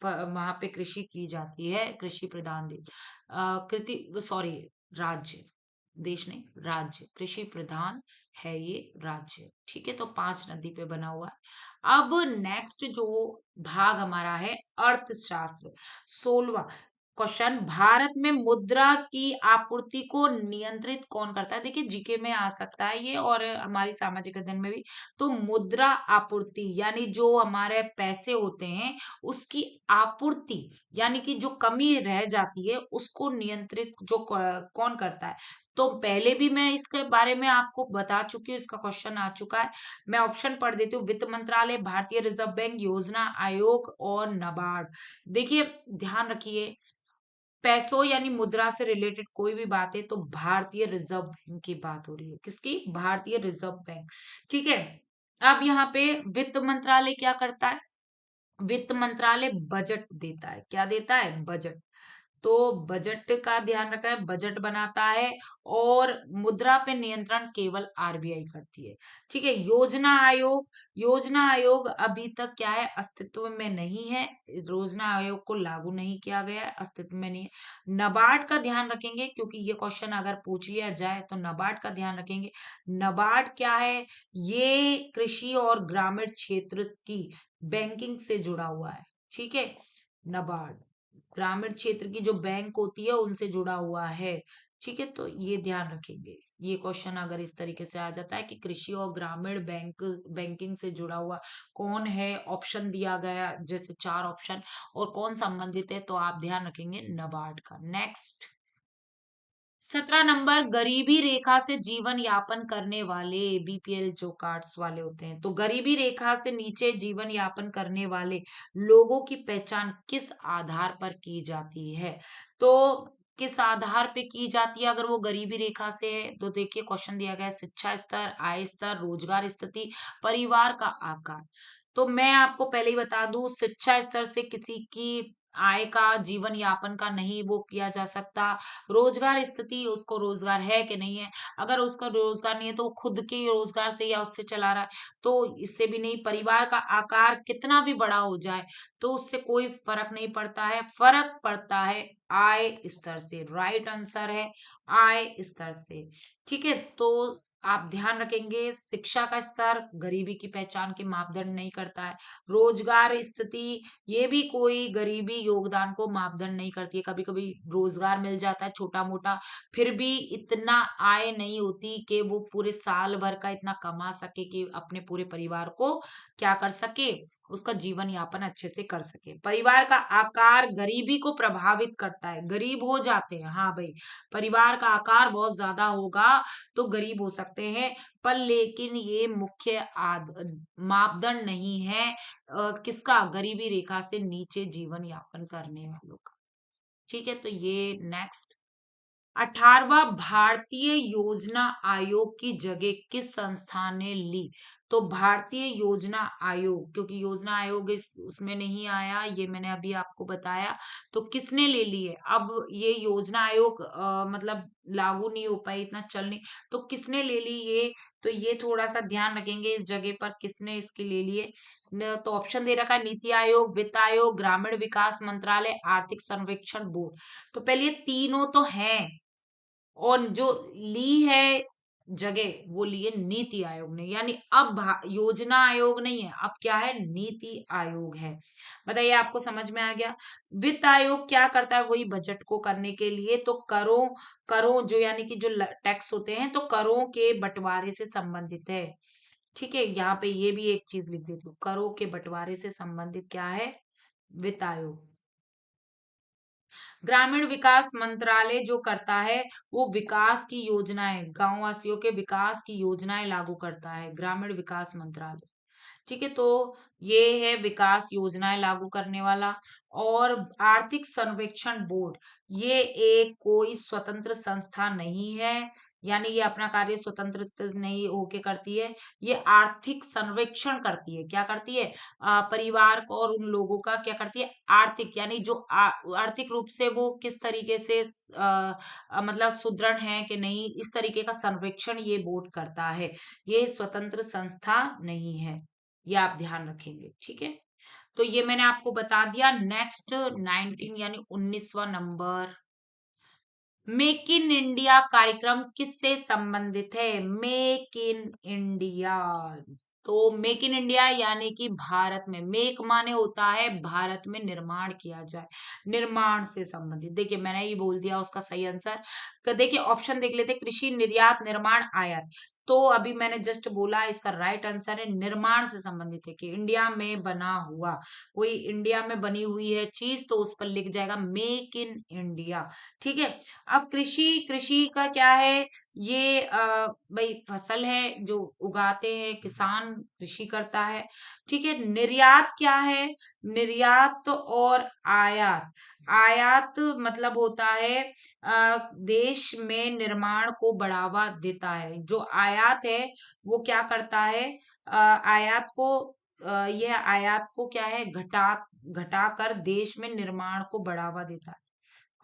वहां पे कृषि की जाती है, कृषि प्रधान देश। कृति सॉरी, राज्य, देश नहीं, राज्य, कृषि प्रधान है ये राज्य। ठीक है, तो 5 नदी पे बना हुआ है। अब नेक्स्ट जो भाग हमारा है अर्थशास्त्र, 16वां क्वेश्चन, भारत में मुद्रा की आपूर्ति को नियंत्रित कौन करता है? देखिए जीके में आ सकता है ये और हमारी सामाजिक अध्ययन में भी। तो मुद्रा आपूर्ति यानी जो हमारे पैसे होते हैं उसकी आपूर्ति, यानी कि जो कमी रह जाती है उसको नियंत्रित जो कौन करता है? तो पहले भी मैं इसके बारे में आपको बता चुकी हूँ, इसका क्वेश्चन आ चुका है। मैं ऑप्शन पढ़ देती हूँ, वित्त मंत्रालय, भारतीय रिजर्व बैंक, योजना आयोग और नाबार्ड। देखिए ध्यान रखिए, पैसों यानी मुद्रा से रिलेटेड कोई भी बात है तो भारतीय रिजर्व बैंक की बात हो रही है। किसकी? भारतीय रिजर्व बैंक। ठीक है, अब यहाँ पे वित्त मंत्रालय क्या करता है? वित्त मंत्रालय बजट देता है। क्या देता है? बजट। तो बजट का ध्यान रखा है, बजट बनाता है और मुद्रा पे नियंत्रण केवल आरबीआई करती है। ठीक है, योजना आयोग, योजना आयोग अभी तक क्या है? अस्तित्व में नहीं है। योजना आयोग को लागू नहीं किया गया है, अस्तित्व में नहीं है। नबार्ड का ध्यान रखेंगे क्योंकि ये क्वेश्चन अगर पूछ लिया जाए तो नबार्ड का ध्यान रखेंगे। नबार्ड क्या है? ये कृषि और ग्रामीण क्षेत्र की बैंकिंग से जुड़ा हुआ है। ठीक है, नबार्ड ग्रामीण क्षेत्र की जो बैंक होती है उनसे जुड़ा हुआ है। ठीक है, तो ये ध्यान रखेंगे। ये क्वेश्चन अगर इस तरीके से आ जाता है कि कृषि और ग्रामीण बैंकिंग से जुड़ा हुआ कौन है, ऑप्शन दिया गया जैसे 4 ऑप्शन, और कौन संबंधित है, तो आप ध्यान रखेंगे नबार्ड का। नेक्स्ट, 17 नंबर, गरीबी रेखा से जीवन यापन करने वाले, बीपीएल जो कार्ड्स वाले होते हैं, तो गरीबी रेखा से नीचे जीवन यापन करने वाले लोगों की पहचान किस आधार पर की जाती है? तो किस आधार पे की जाती है अगर वो गरीबी रेखा से है? तो देखिए क्वेश्चन दिया गया है शिक्षा स्तर, आय स्तर, रोजगार स्थिति, परिवार का आकार। तो मैं आपको पहले ही बता दूं, शिक्षा स्तर से किसी की आय का, जीवन यापन का नहीं वो किया जा सकता। रोजगार स्थिति, उसको रोजगार है कि नहीं है, अगर उसका रोजगार नहीं है तो वो खुद के रोजगार से या उससे चला रहा है, तो इससे भी नहीं। परिवार का आकार कितना भी बड़ा हो जाए तो उससे कोई फर्क नहीं पड़ता है, फर्क पड़ता है आय स्तर से। राइट आंसर है आय स्तर से। ठीक है, तो आप ध्यान रखेंगे शिक्षा का स्तर गरीबी की पहचान के मापदंड नहीं करता है। रोजगार स्थिति ये भी कोई गरीबी योगदान को मापदंड नहीं करती है। कभी कभी रोजगार मिल जाता है छोटा मोटा, फिर भी इतना आय नहीं होती कि वो पूरे साल भर का इतना कमा सके कि अपने पूरे परिवार को क्या कर सके, उसका जीवन यापन अच्छे से कर सके। परिवार का आकार गरीबी को प्रभावित करता है, गरीब हो जाते हैं, हाँ भाई, परिवार का आकार बहुत ज्यादा होगा तो गरीब हो सकते हैं, पर लेकिन ये मुख्य मापदंड नहीं है किसका, गरीबी रेखा से नीचे जीवन यापन करने वालों का। ठीक है, तो ये नेक्स्ट, 18वां भारतीय योजना आयोग की जगह किस संस्था ने ली? तो भारतीय योजना आयोग, क्योंकि योजना आयोग इस उसमें नहीं आया, ये मैंने अभी आपको बताया, तो किसने ले ली है? अब ये योजना आयोग मतलब लागू नहीं हो पाई, इतना चल नहीं, तो किसने ले ली ये? तो ये थोड़ा सा ध्यान रखेंगे इस जगह पर किसने इसकी ले लिए। तो ऑप्शन दे रखा है नीति आयोग, वित्त आयोग, ग्रामीण विकास मंत्रालय, आर्थिक सर्वेक्षण बोर्ड। तो पहले ये तीनों तो हैं, और जो ली है जगह वो लिए नीति आयोग ने, यानी अब योजना आयोग नहीं है, अब क्या है, नीति आयोग है। बताइए, आपको समझ में आ गया? वित्त आयोग क्या करता है? वही बजट को करने के लिए, तो करों करों जो यानी कि जो टैक्स होते हैं तो करों के बंटवारे से संबंधित है। ठीक है, यहाँ पे ये भी एक चीज लिख देती हूँ, करों के बंटवारे से संबंधित क्या है, वित्त आयोग। ग्रामीण विकास मंत्रालय जो करता है वो विकास की योजनाएं, गांव वासियों के विकास की योजनाएं लागू करता है, ग्रामीण विकास मंत्रालय। ठीक है, तो ये है विकास योजनाएं लागू करने वाला। और आर्थिक सर्वेक्षण बोर्ड, ये एक कोई स्वतंत्र संस्था नहीं है, यानी ये अपना कार्य स्वतंत्र नहीं होके करती है, ये आर्थिक सर्वेक्षण करती है। क्या करती है? परिवार को और उन लोगों का क्या करती है, आर्थिक, यानी जो आर्थिक रूप से वो किस तरीके से मतलब सुदृढ़ है कि नहीं, इस तरीके का सर्वेक्षण ये बोर्ड करता है। ये स्वतंत्र संस्था नहीं है, ये आप ध्यान रखेंगे। ठीक है, तो ये मैंने आपको बता दिया। नेक्स्ट 19 यानी 19वां नंबर, मेक इन इंडिया कार्यक्रम किससे संबंधित है? मेक इन इंडिया, तो मेक इन इंडिया यानी कि भारत में, मेक माने होता है भारत में निर्माण किया जाए, निर्माण से संबंधित। देखिए मैंने ही बोल दिया उसका सही आंसर। तो देखिए ऑप्शन देख लेते, कृषि, निर्यात, निर्माण, आयात। तो अभी मैंने जस्ट बोला इसका राइट आंसर है निर्माण से संबंधित है, कि इंडिया में बना हुआ, कोई इंडिया में बनी हुई है चीज तो उस पर लिख जाएगा मेक इन इंडिया। ठीक है, अब कृषि, कृषि का क्या है, ये भाई फसल है जो उगाते हैं किसान, कृषि करता है। ठीक है, निर्यात क्या है, निर्यात और आयात, आयात मतलब होता है देश में निर्माण को बढ़ावा देता है। जो आयात है वो क्या करता है, आयात को यह आयात को क्या है, घटाकर देश में निर्माण को बढ़ावा देता है।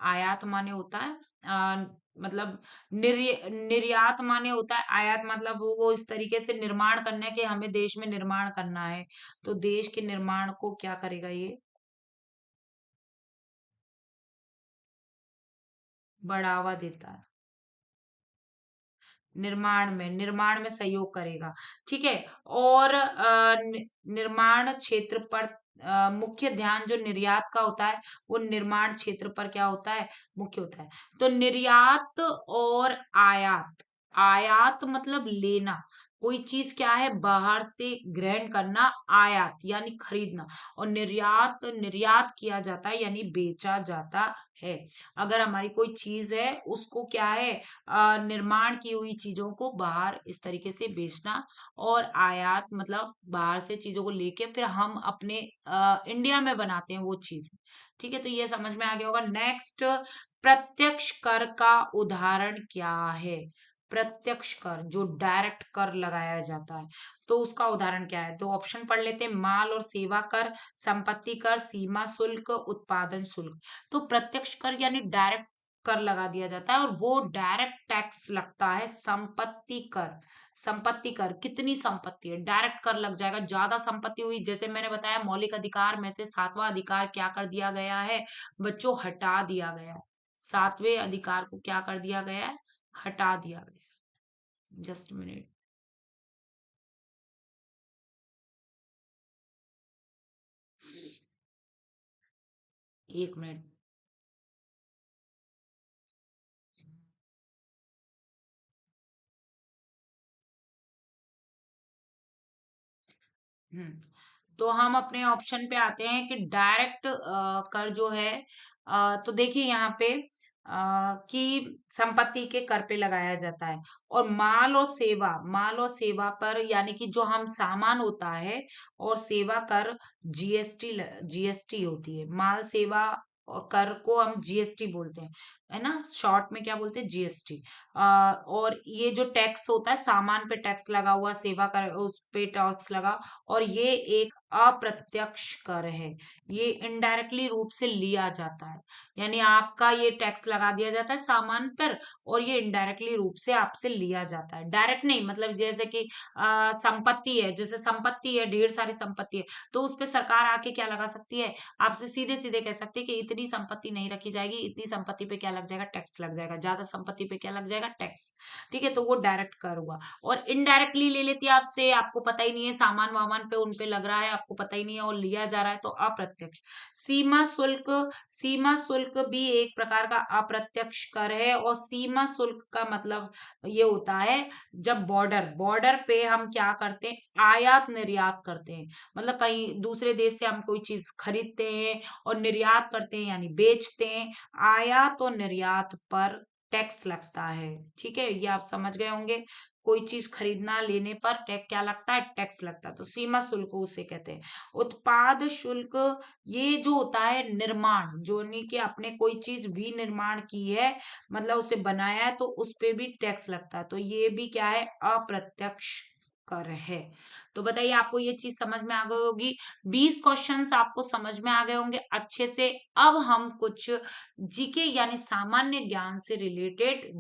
आयात माने होता है मतलब निर्यात माने होता है, आयात मतलब वो इस तरीके से निर्माण करना है कि हमें देश में निर्माण करना है, तो देश के निर्माण को क्या करेगा ये, बढ़ावा देता है। निर्माण में सहयोग करेगा। ठीक है, और निर्माण क्षेत्र पर मुख्य ध्यान जो निर्यात का होता है वो निर्माण क्षेत्र पर क्या होता है, मुख्य होता है। तो निर्यात और आयात, आयात मतलब लेना, कोई चीज क्या है बाहर से ग्रहण करना, आयात यानी खरीदना, और निर्यात, निर्यात किया जाता है यानी बेचा जाता है। अगर हमारी कोई चीज है उसको क्या है, निर्माण की हुई चीजों को बाहर इस तरीके से बेचना, और आयात मतलब बाहर से चीजों को लेके फिर हम अपने इंडिया में बनाते हैं वो चीज। ठीक है, तो ये समझ में आ गया होगा। नेक्स्ट, प्रत्यक्ष कर का उदाहरण क्या है? प्रत्यक्ष कर जो डायरेक्ट कर लगाया जाता है, तो उसका उदाहरण क्या है? तो ऑप्शन पढ़ लेते हैं, माल और सेवा कर, संपत्ति कर, सीमा शुल्क, उत्पादन शुल्क। तो प्रत्यक्ष कर यानी डायरेक्ट कर लगा दिया जाता है, और वो डायरेक्ट टैक्स लगता है संपत्ति कर। संपत्ति कर, कितनी संपत्ति है, डायरेक्ट कर लग जाएगा। ज्यादा संपत्ति हुई, जैसे मैंने बताया मौलिक अधिकार में से 7वां अधिकार क्या कर दिया गया है बच्चों, हटा दिया गया है। 7वें अधिकार को क्या कर दिया गया है, हटा दिया गया। Just minute. 1 मिनट। हम्म। तो हम अपने ऑप्शन पे आते हैं कि डायरेक्ट कर जो है, तो देखिए यहाँ पे कि संपत्ति के कर पे लगाया जाता है। और माल और सेवा पर, यानी कि जो हम सामान होता है और सेवा कर, जीएसटी होती है। माल सेवा और कर को हम जीएसटी बोलते हैं, है ना, शॉर्ट में क्या बोलते हैं, जीएसटी। और ये जो टैक्स होता है, सामान पे टैक्स लगा हुआ, सेवा कर उस पे टैक्स लगा, और ये एक अप्रत्यक्ष कर है। ये इनडायरेक्टली रूप से लिया जाता है, यानी आपका ये टैक्स लगा दिया जाता है सामान पर, और ये इनडायरेक्टली रूप से आपसे लिया जाता है, डायरेक्ट नहीं। मतलब जैसे कि संपत्ति है, जैसे संपत्ति है, ढेर सारी संपत्ति है, तो उस पे सरकार आके क्या लगा सकती है, आपसे सीधे सीधे कह सकती है कि इतनी संपत्ति नहीं रखी जाएगी, इतनी संपत्ति पे क्या लग जाएगा, टैक्स लग जाएगा, ज्यादा संपत्ति पे क्या लग जाएगा, टैक्स। ठीक है, तो वो डायरेक्ट कर हुआ। और इनडायरेक्टली ले लेती है आपसे, आपको पता ही नहीं है, सामान वामान पे उन पे लग रहा है, आपको पता ही नहीं है, और लिया जा रहा है, तो अप्रत्यक्ष। सीमा शुल्क, सीमा शुल्क भी एक प्रकार का अप्रत्यक्ष कर है। और सीमा शुल्क का मतलब ये होता है, जब बॉर्डर बॉर्डर पे हम क्या करते हैं, आयात निर्यात करते हैं, मतलब कहीं दूसरे देश से हम कोई चीज खरीदते हैं और निर्यात करते हैं, यानी बेचते हैं, आयात और निर्यात पर टैक्स लगता है। ठीक है, ये आप समझ गए होंगे। कोई चीज खरीदना लेने पर टैक्स क्या लगता है, टैक्स लगता है, तो सीमा शुल्क उसे कहते हैं। उत्पाद शुल्क, ये जो होता है निर्माण, जो नहीं कि आपने कोई चीज भी निर्माण की है, मतलब उसे बनाया है, तो उस पे भी टैक्स लगता है, तो ये भी क्या है, अप्रत्यक्ष कर है। तो बताइए, आपको ये चीज समझ में आ गई होगी। 20 क्वेश्चंस आपको समझ में आ गए होंगे अच्छे से। अब हम कुछ जीके यानी सामान्य ज्ञान से रिलेटेड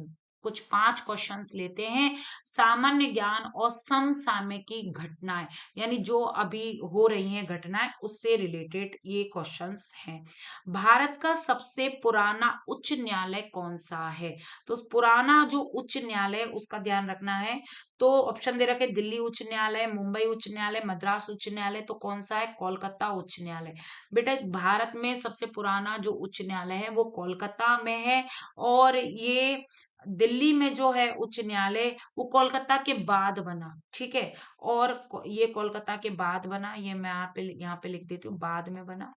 कुछ 5 क्वेश्चंस लेते हैं। सामान्य ज्ञान और समसामयिकी घटनाएं, यानी जो अभी हो रही हैं घटनाएं, उससे रिलेटेड ये क्वेश्चंस हैं। भारत का सबसे पुराना उच्च न्यायालय कौन सा है? तो उस पुराना जो उच्च न्यायालय, उसका ध्यान रखना है। तो ऑप्शन दे रखे, दिल्ली उच्च न्यायालय, मुंबई उच्च न्यायालय, मद्रास उच्च न्यायालय, तो कौन सा है, कोलकाता उच्च न्यायालय। बेटा, भारत में सबसे पुराना जो उच्च न्यायालय है वो कोलकाता में है। और ये दिल्ली में जो है उच्च न्यायालय, वो कोलकाता के बाद बना। ठीक है, और ये कोलकाता के बाद बना, ये मैं यहाँ पे लिख देती हूँ, बाद में बना।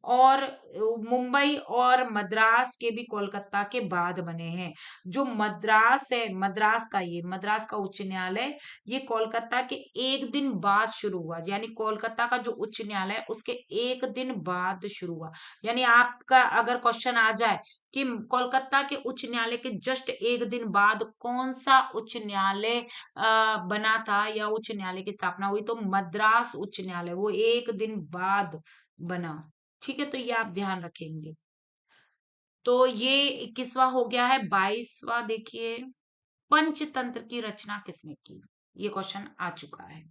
और मुंबई और मद्रास के भी कोलकाता के बाद बने हैं। जो मद्रास है, मद्रास का उच्च न्यायालय, ये कोलकाता के एक दिन बाद शुरू हुआ, यानी कोलकाता का जो उच्च न्यायालय है, उसके एक दिन बाद शुरू हुआ। यानी आपका अगर क्वेश्चन आ जाए कि कोलकाता के उच्च न्यायालय के जस्ट एक दिन बाद कौन सा उच्च न्यायालय बना था, या उच्च न्यायालय की स्थापना हुई, तो मद्रास उच्च न्यायालय वो एक दिन बाद बना। ठीक है, तो ये आप ध्यान रखेंगे। तो ये 21वां हो गया है। 22वां देखिए, पंचतंत्र की रचना किसने की? ये क्वेश्चन आ चुका है।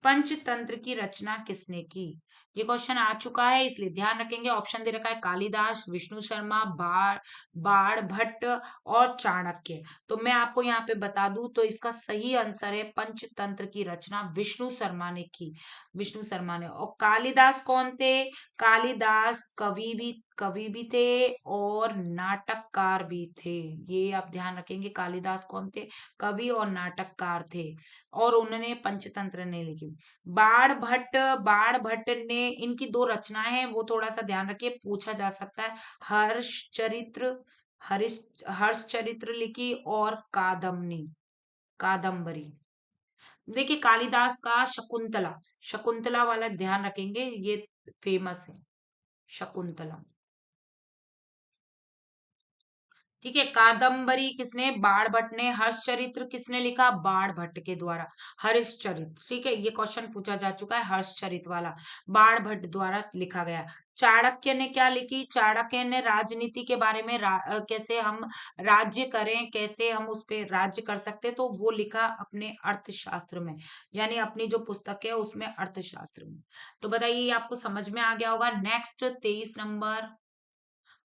पंचतंत्र की रचना किसने की? ये क्वेश्चन आ चुका है, इसलिए ध्यान रखेंगे। ऑप्शन दे रखा है, कालिदास, विष्णु शर्मा, बाण भट्ट और चाणक्य। तो मैं आपको यहाँ पे बता दूं, तो इसका सही आंसर है, पंचतंत्र की रचना विष्णु शर्मा ने की। विष्णु शर्मा ने। और कालिदास कौन थे? कालिदास कवि भी थे और नाटककार भी थे। ये आप ध्यान रखेंगे, कालिदास कौन थे? कवि और नाटककार थे। और उन्होंने पंचतंत्र नहीं लिखी। बाण भट्ट ने, इनकी दो रचनाएं हैं, वो थोड़ा सा ध्यान रखिए, पूछा जा सकता है। हर्षचरित्र, हरिश हर्षचरित्र लिखी, और कादम्बरी। देखिए, कालिदास का शकुंतला, शकुंतला वाला ध्यान रखेंगे, ये फेमस है, शकुंतला। ठीक है, कादम्बरी किसने? बाण भट्ट ने। हर्षचरित्र किसने लिखा? बाण भट्ट के द्वारा। हर्षचरित्र, ठीक है, ये क्वेश्चन पूछा जा चुका है, हर्षचरित्र वाला बाण भट्ट द्वारा लिखा गया। चाणक्य ने क्या लिखी? चाणक्य ने राजनीति के बारे में, कैसे हम राज्य करें, कैसे हम उस पे राज्य कर सकते, तो वो लिखा अपने अर्थशास्त्र में, यानी अपनी जो पुस्तक है उसमें, अर्थशास्त्र में। तो बताइए, ये आपको समझ में आ गया होगा। नेक्स्ट 23 नंबर,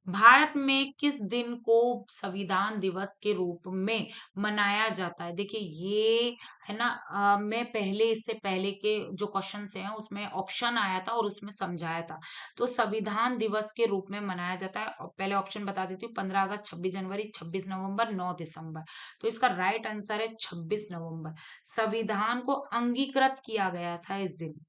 भारत में किस दिन को संविधान दिवस के रूप में मनाया जाता है? देखिए ये है ना, मैं पहले इससे पहले के जो क्वेश्चंस हैं उसमें ऑप्शन आया था और उसमें समझाया था। तो संविधान दिवस के रूप में मनाया जाता है, और पहले ऑप्शन बता देती हूँ: 15 अगस्त, 26 जनवरी, 26 नवंबर, 9 दिसंबर। तो इसका राइट आंसर है 26 नवंबर। संविधान को अंगीकृत किया गया था इस दिन,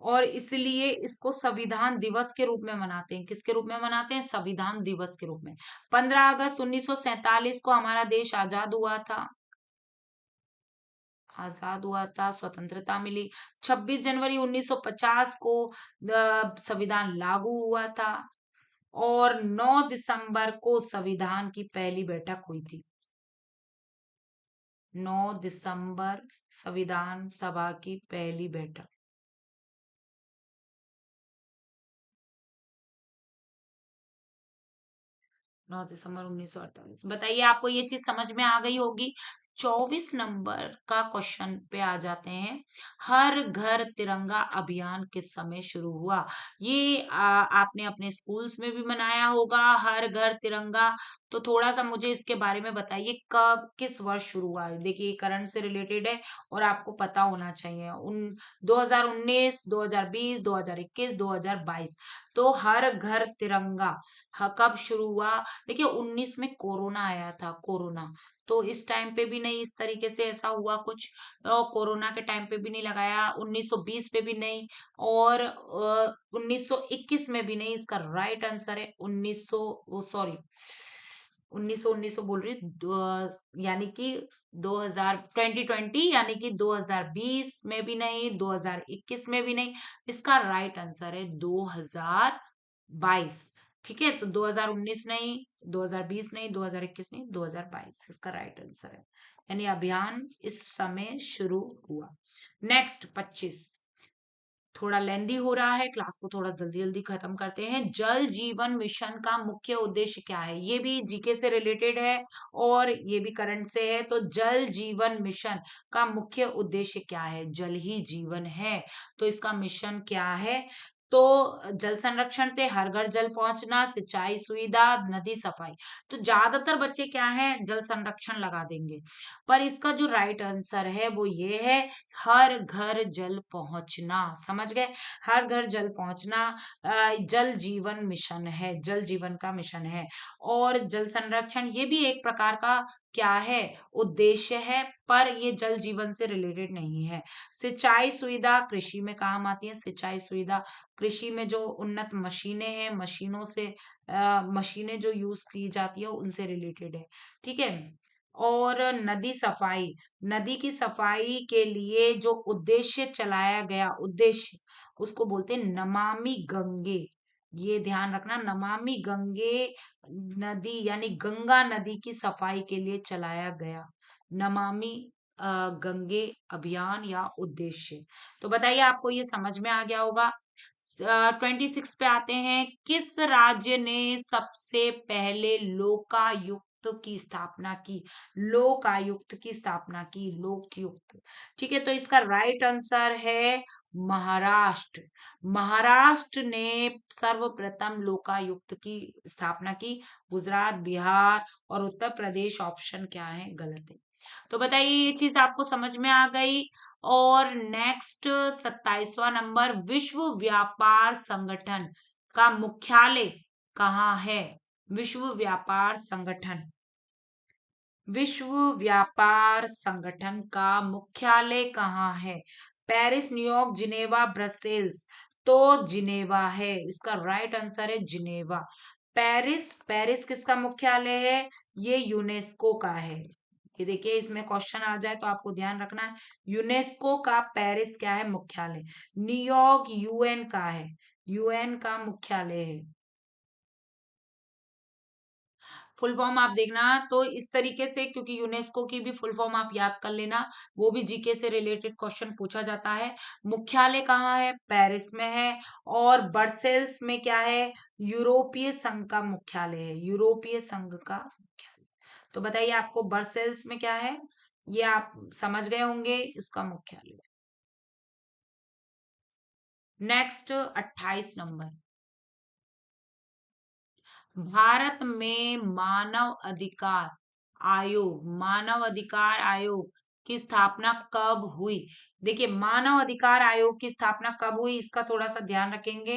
और इसलिए इसको संविधान दिवस के रूप में मनाते हैं। किसके रूप में मनाते हैं? संविधान दिवस के रूप में। 15 अगस्त 1947 को हमारा देश आजाद हुआ था। आजाद हुआ था, स्वतंत्रता मिली। 26 जनवरी 1950 को संविधान लागू हुआ था, और 9 दिसंबर को संविधान की पहली बैठक हुई थी। 9 दिसंबर संविधान सभा की पहली बैठक। 9 दिसंबर 1948। बताइए, आपको ये चीज समझ में आ गई होगी। 24 नंबर का क्वेश्चन पे आ जाते हैं। हर घर तिरंगा अभियान किस समय शुरू हुआ? ये आपने अपने स्कूल्स में भी मनाया होगा, हर घर तिरंगा। तो थोड़ा सा मुझे इसके बारे में बताइए, कब, किस वर्ष शुरू हुआ है? देखिए करंट से रिलेटेड है और आपको पता होना चाहिए। 2019, 2020, 2021, 2022। तो हर घर तिरंगा कब शुरू हुआ? देखिए 19 में कोरोना आया था, कोरोना। तो इस टाइम पे भी नहीं, इस तरीके से ऐसा हुआ कुछ। और कोरोना के टाइम पे भी नहीं लगाया, 1920 पे भी नहीं, और 1921 में भी नहीं। इसका राइट आंसर है 1900, सॉरी, 1900 बोल रही हूँ, यानी कि 2020, यानी कि 2020 में भी नहीं, 2021 में भी नहीं। इसका राइट आंसर है 2022। ठीक है, तो 2019 नहीं, 2020 नहीं, 2021 नहीं, 2022 इसका राइट आंसर है। यानी अभियान इस समय शुरू हुआ। नेक्स्ट 25, थोड़ा लेंदी हो रहा है, क्लास को थोड़ा जल्दी जल्दी खत्म करते हैं। जल जीवन मिशन का मुख्य उद्देश्य क्या है? ये भी जीके से रिलेटेड है और ये भी करंट से है। तो जल जीवन मिशन का मुख्य उद्देश्य क्या है? जल ही जीवन है, तो इसका मिशन क्या है? तो जल संरक्षण से हर घर जल पहुंचना, सिंचाई सुविधा, नदी सफाई। तो ज्यादातर बच्चे क्या है, जल संरक्षण लगा देंगे, पर इसका जो राइट आंसर है वो ये है, हर घर जल पहुंचना। समझ गए? हर घर जल पहुंचना जल जीवन मिशन है, जल जीवन का मिशन है। और जल संरक्षण ये भी एक प्रकार का क्या है, उद्देश्य है, पर ये जल जीवन से रिलेटेड नहीं है। सिंचाई सुविधा कृषि में काम आती है। सिंचाई सुविधा कृषि में जो उन्नत मशीनें हैं, मशीनों से मशीनें जो यूज की जाती है उनसे रिलेटेड है। ठीक है। और नदी सफाई, नदी की सफाई के लिए जो उद्देश्य चलाया गया, उद्देश्य उसको बोलते हैं नमामि गंगे। ये ध्यान रखना, नमामि गंगे नदी यानी गंगा नदी की सफाई के लिए चलाया गया नमामि गंगे अभियान या उद्देश्य। तो बताइए, आपको ये समझ में आ गया होगा। 26 पे आते हैं। किस राज्य ने सबसे पहले लोकायुक्त की स्थापना की? लोकायुक्त की स्थापना की, लोकयुक्त। ठीक है, तो इसका राइट आंसर है महाराष्ट्र। महाराष्ट्र ने सर्वप्रथम लोकायुक्त की स्थापना की। गुजरात, बिहार और उत्तर प्रदेश ऑप्शन क्या है, गलत है। तो बताइए, ये चीज आपको समझ में आ गई। और नेक्स्ट 27वां नंबर, विश्व व्यापार संगठन का मुख्यालय कहाँ है? विश्व व्यापार संगठन, विश्व व्यापार संगठन का मुख्यालय कहाँ है? Paris, New York, Geneva, Brussels. तो जिनेवा है, इसका राइट आंसर है जिनेवा। पेरिस, पेरिस किसका मुख्यालय है? ये यूनेस्को का है। ये देखिए, इसमें क्वेश्चन आ जाए तो आपको ध्यान रखना है, यूनेस्को का पेरिस क्या है, मुख्यालय। न्यूयॉर्क यूएन का है, यूएन का मुख्यालय है। फुल फॉर्म आप देखना, तो इस तरीके से, क्योंकि यूनेस्को की भी फुल फॉर्म आप याद कर लेना, वो भी जीके से रिलेटेड क्वेश्चन पूछा जाता है। मुख्यालय कहाँ है? पेरिस में है। और ब्रसेल्स में क्या है? यूरोपीय संघ का मुख्यालय है, यूरोपीय संघ का मुख्यालय। तो बताइए, आपको ब्रसेल्स में क्या है, ये आप समझ गए होंगे, इसका मुख्यालय। Next 28 number. भारत में मानव अधिकार आयोग की स्थापना कब हुई? देखिए, मानव अधिकार आयोग की स्थापना कब हुई इसका थोड़ा सा ध्यान रखेंगे।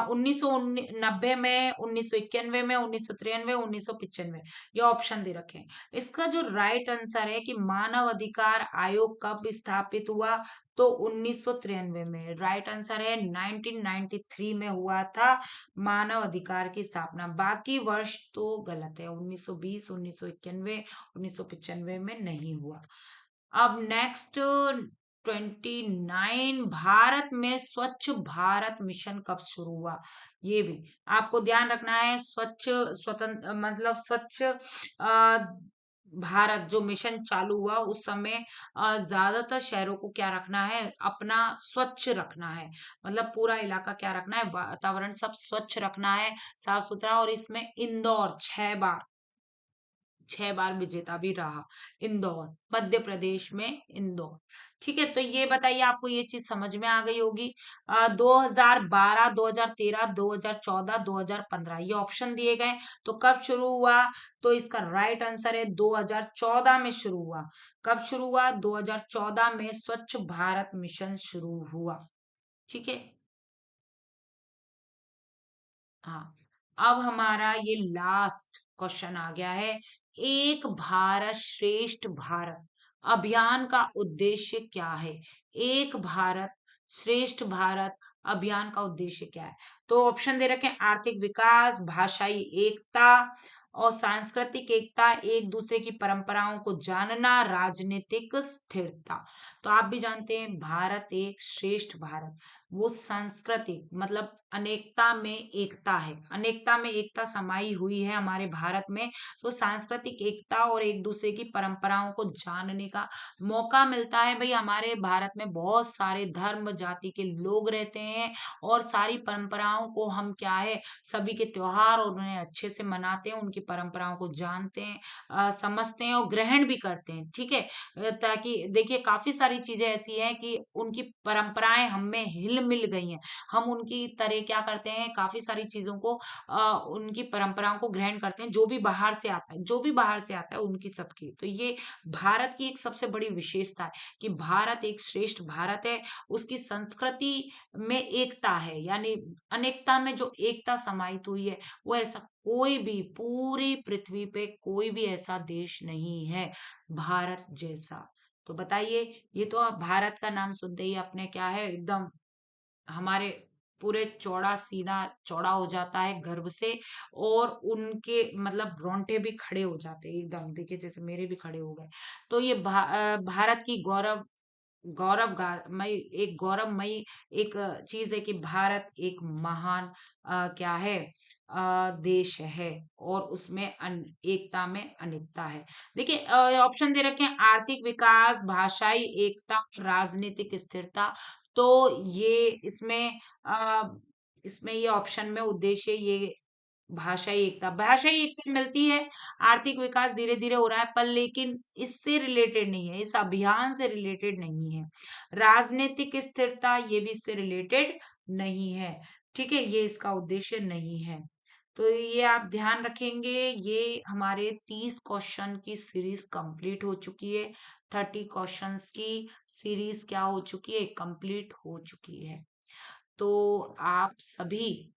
1990 में, 1991 में, 1993, 1995, ये ऑप्शन दे रखे हैं। इसका जो राइट आंसर है कि मानव अधिकार आयोग कब स्थापित हुआ, तो 1993 में। राइट आंसर है 1993 में हुआ था मानव अधिकार की स्थापना। बाकी वर्ष तो गलत है, 1920, 1991, 1995 में नहीं हुआ। अब नेक्स्ट 29, भारत में स्वच्छ भारत मिशन कब शुरू हुआ? ये भी आपको ध्यान रखना है। स्वच्छ, स्वतंत्र मतलब स्वच्छ भारत जो मिशन चालू हुआ उस समय ज्यादातर शहरों को क्या रखना है, अपना स्वच्छ रखना है। मतलब पूरा इलाका क्या रखना है, वातावरण सब स्वच्छ रखना है, साफ सुथरा। और इसमें इंदौर 6 बार विजेता भी रहा। इंदौर, मध्य प्रदेश में इंदौर। ठीक है, तो ये बताइए, आपको ये चीज समझ में आ गई होगी। 2012, 2013, 2014, 2015 ये ऑप्शन दिए गए। तो कब शुरू हुआ? तो इसका राइट आंसर है 2014 में शुरू हुआ। कब शुरू हुआ? 2014 में स्वच्छ भारत मिशन शुरू हुआ। ठीक है। हाँ, अब हमारा ये लास्ट क्वेश्चन आ गया है। एक भारत श्रेष्ठ भारत अभियान का उद्देश्य क्या है? एक भारत श्रेष्ठ भारत अभियान का उद्देश्य क्या है? तो ऑप्शन दे रखे हैं, आर्थिक विकास, भाषाई एकता और सांस्कृतिक एकता, एक दूसरे की परंपराओं को जानना, राजनीतिक स्थिरता। तो आप भी जानते हैं भारत एक श्रेष्ठ भारत, वो सांस्कृतिक मतलब अनेकता में एकता है, अनेकता में एकता समाई हुई है हमारे भारत में। तो सांस्कृतिक एकता और एक दूसरे की परंपराओं को जानने का मौका मिलता है। भाई, हमारे भारत में बहुत सारे धर्म जाति के लोग रहते हैं और सारी परंपराओं को हम क्या है, सभी के त्योहार और उन्हें अच्छे से मनाते हैं, उनकी परंपराओं को जानते हैं, समझते हैं और ग्रहण भी करते हैं। ठीक है। ताकि देखिए, काफी सारी चीजें ऐसी हैं कि उनकी परंपराएं हम में हिल मिल गई हैं। हम उनकी तरह क्या करते हैं, काफी सारी चीजों को उनकी परंपराओं को ग्रहण करते हैं, जो भी बाहर से आता है, जो भी बाहर से आता है उनकी सबकी। तो ये भारत की एक सबसे बड़ी विशेषता है कि भारत एक श्रेष्ठ भारत है। उसकी संस्कृति में एकता है, यानी अनेकता में जो एकता समाहित हुई है, वो ऐसा कोई भी पूरी पृथ्वी पे कोई भी ऐसा देश नहीं है भारत जैसा। तो बताइए, ये तो आप भारत का नाम सुनते ही अपने क्या है, एकदम हमारे पूरे चौड़ा सीना चौड़ा हो जाता है गर्व से। और उनके मतलब रोंगटे भी खड़े हो जाते हैं एकदम, देखिए जैसे मेरे भी खड़े हो गए। तो ये भारत की गौरवमयी एक गौरवमयी एक चीज है कि भारत एक महान क्या है, देश है। और उसमें एकता में अनेकता है। देखिए, ऑप्शन दे रखे हैं, आर्थिक विकास, भाषाई एकता, राजनीतिक स्थिरता। तो ये इसमें इसमें ये ऑप्शन में उद्देश्य ये भाषाई एकता मिलती है। आर्थिक विकास धीरे धीरे हो रहा है, पर लेकिन इससे रिलेटेड नहीं है, इस अभियान से रिलेटेड नहीं है। राजनीतिक स्थिरता ये भी इससे रिलेटेड नहीं है। ठीक है, ये इसका उद्देश्य नहीं है। तो ये आप ध्यान रखेंगे। ये हमारे 30 क्वेश्चन की सीरीज कंप्लीट हो चुकी है। 30 क्वेश्चंस की सीरीज क्या हो चुकी है, कंप्लीट हो चुकी है। तो आप सभी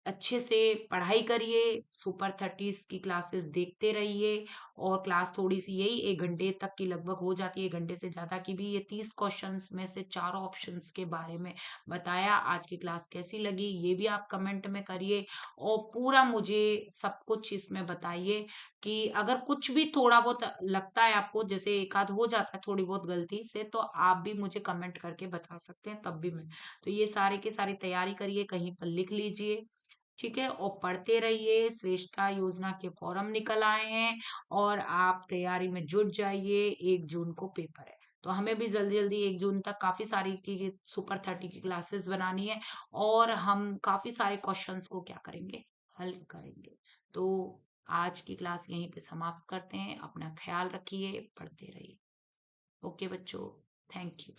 अच्छे से पढ़ाई करिए, सुपर 30s की क्लासेस देखते रहिए। और क्लास थोड़ी सी यही 1 घंटे तक की लगभग हो जाती है, 1 घंटे से ज्यादा की भी। ये 30 क्वेश्चंस में से चारों ऑप्शंस के बारे में बताया। आज की क्लास कैसी लगी ये भी आप कमेंट में करिए। और पूरा मुझे सब कुछ इसमें बताइए कि अगर कुछ भी थोड़ा बहुत लगता है आपको, जैसे एक आध हो जाता है थोड़ी बहुत गलती से, तो आप भी मुझे कमेंट करके बता सकते हैं, तब भी मैं। तो ये सारे की सारी तैयारी करिए, कहीं पर लिख लीजिए। ठीक है, और पढ़ते रहिए। श्रेष्ठता योजना के फॉर्म निकल आए हैं और आप तैयारी में जुट जाइए। 1 जून को पेपर है, तो हमें भी जल्दी जल्दी 1 जून तक काफी सारी की सुपर 30 की क्लासेस बनानी है। और हम काफी सारे क्वेश्चंस को क्या करेंगे, हल करेंगे। तो आज की क्लास यहीं पे समाप्त करते हैं। अपना ख्याल रखिए, पढ़ते रहिए। ओके बच्चों, थैंक यू।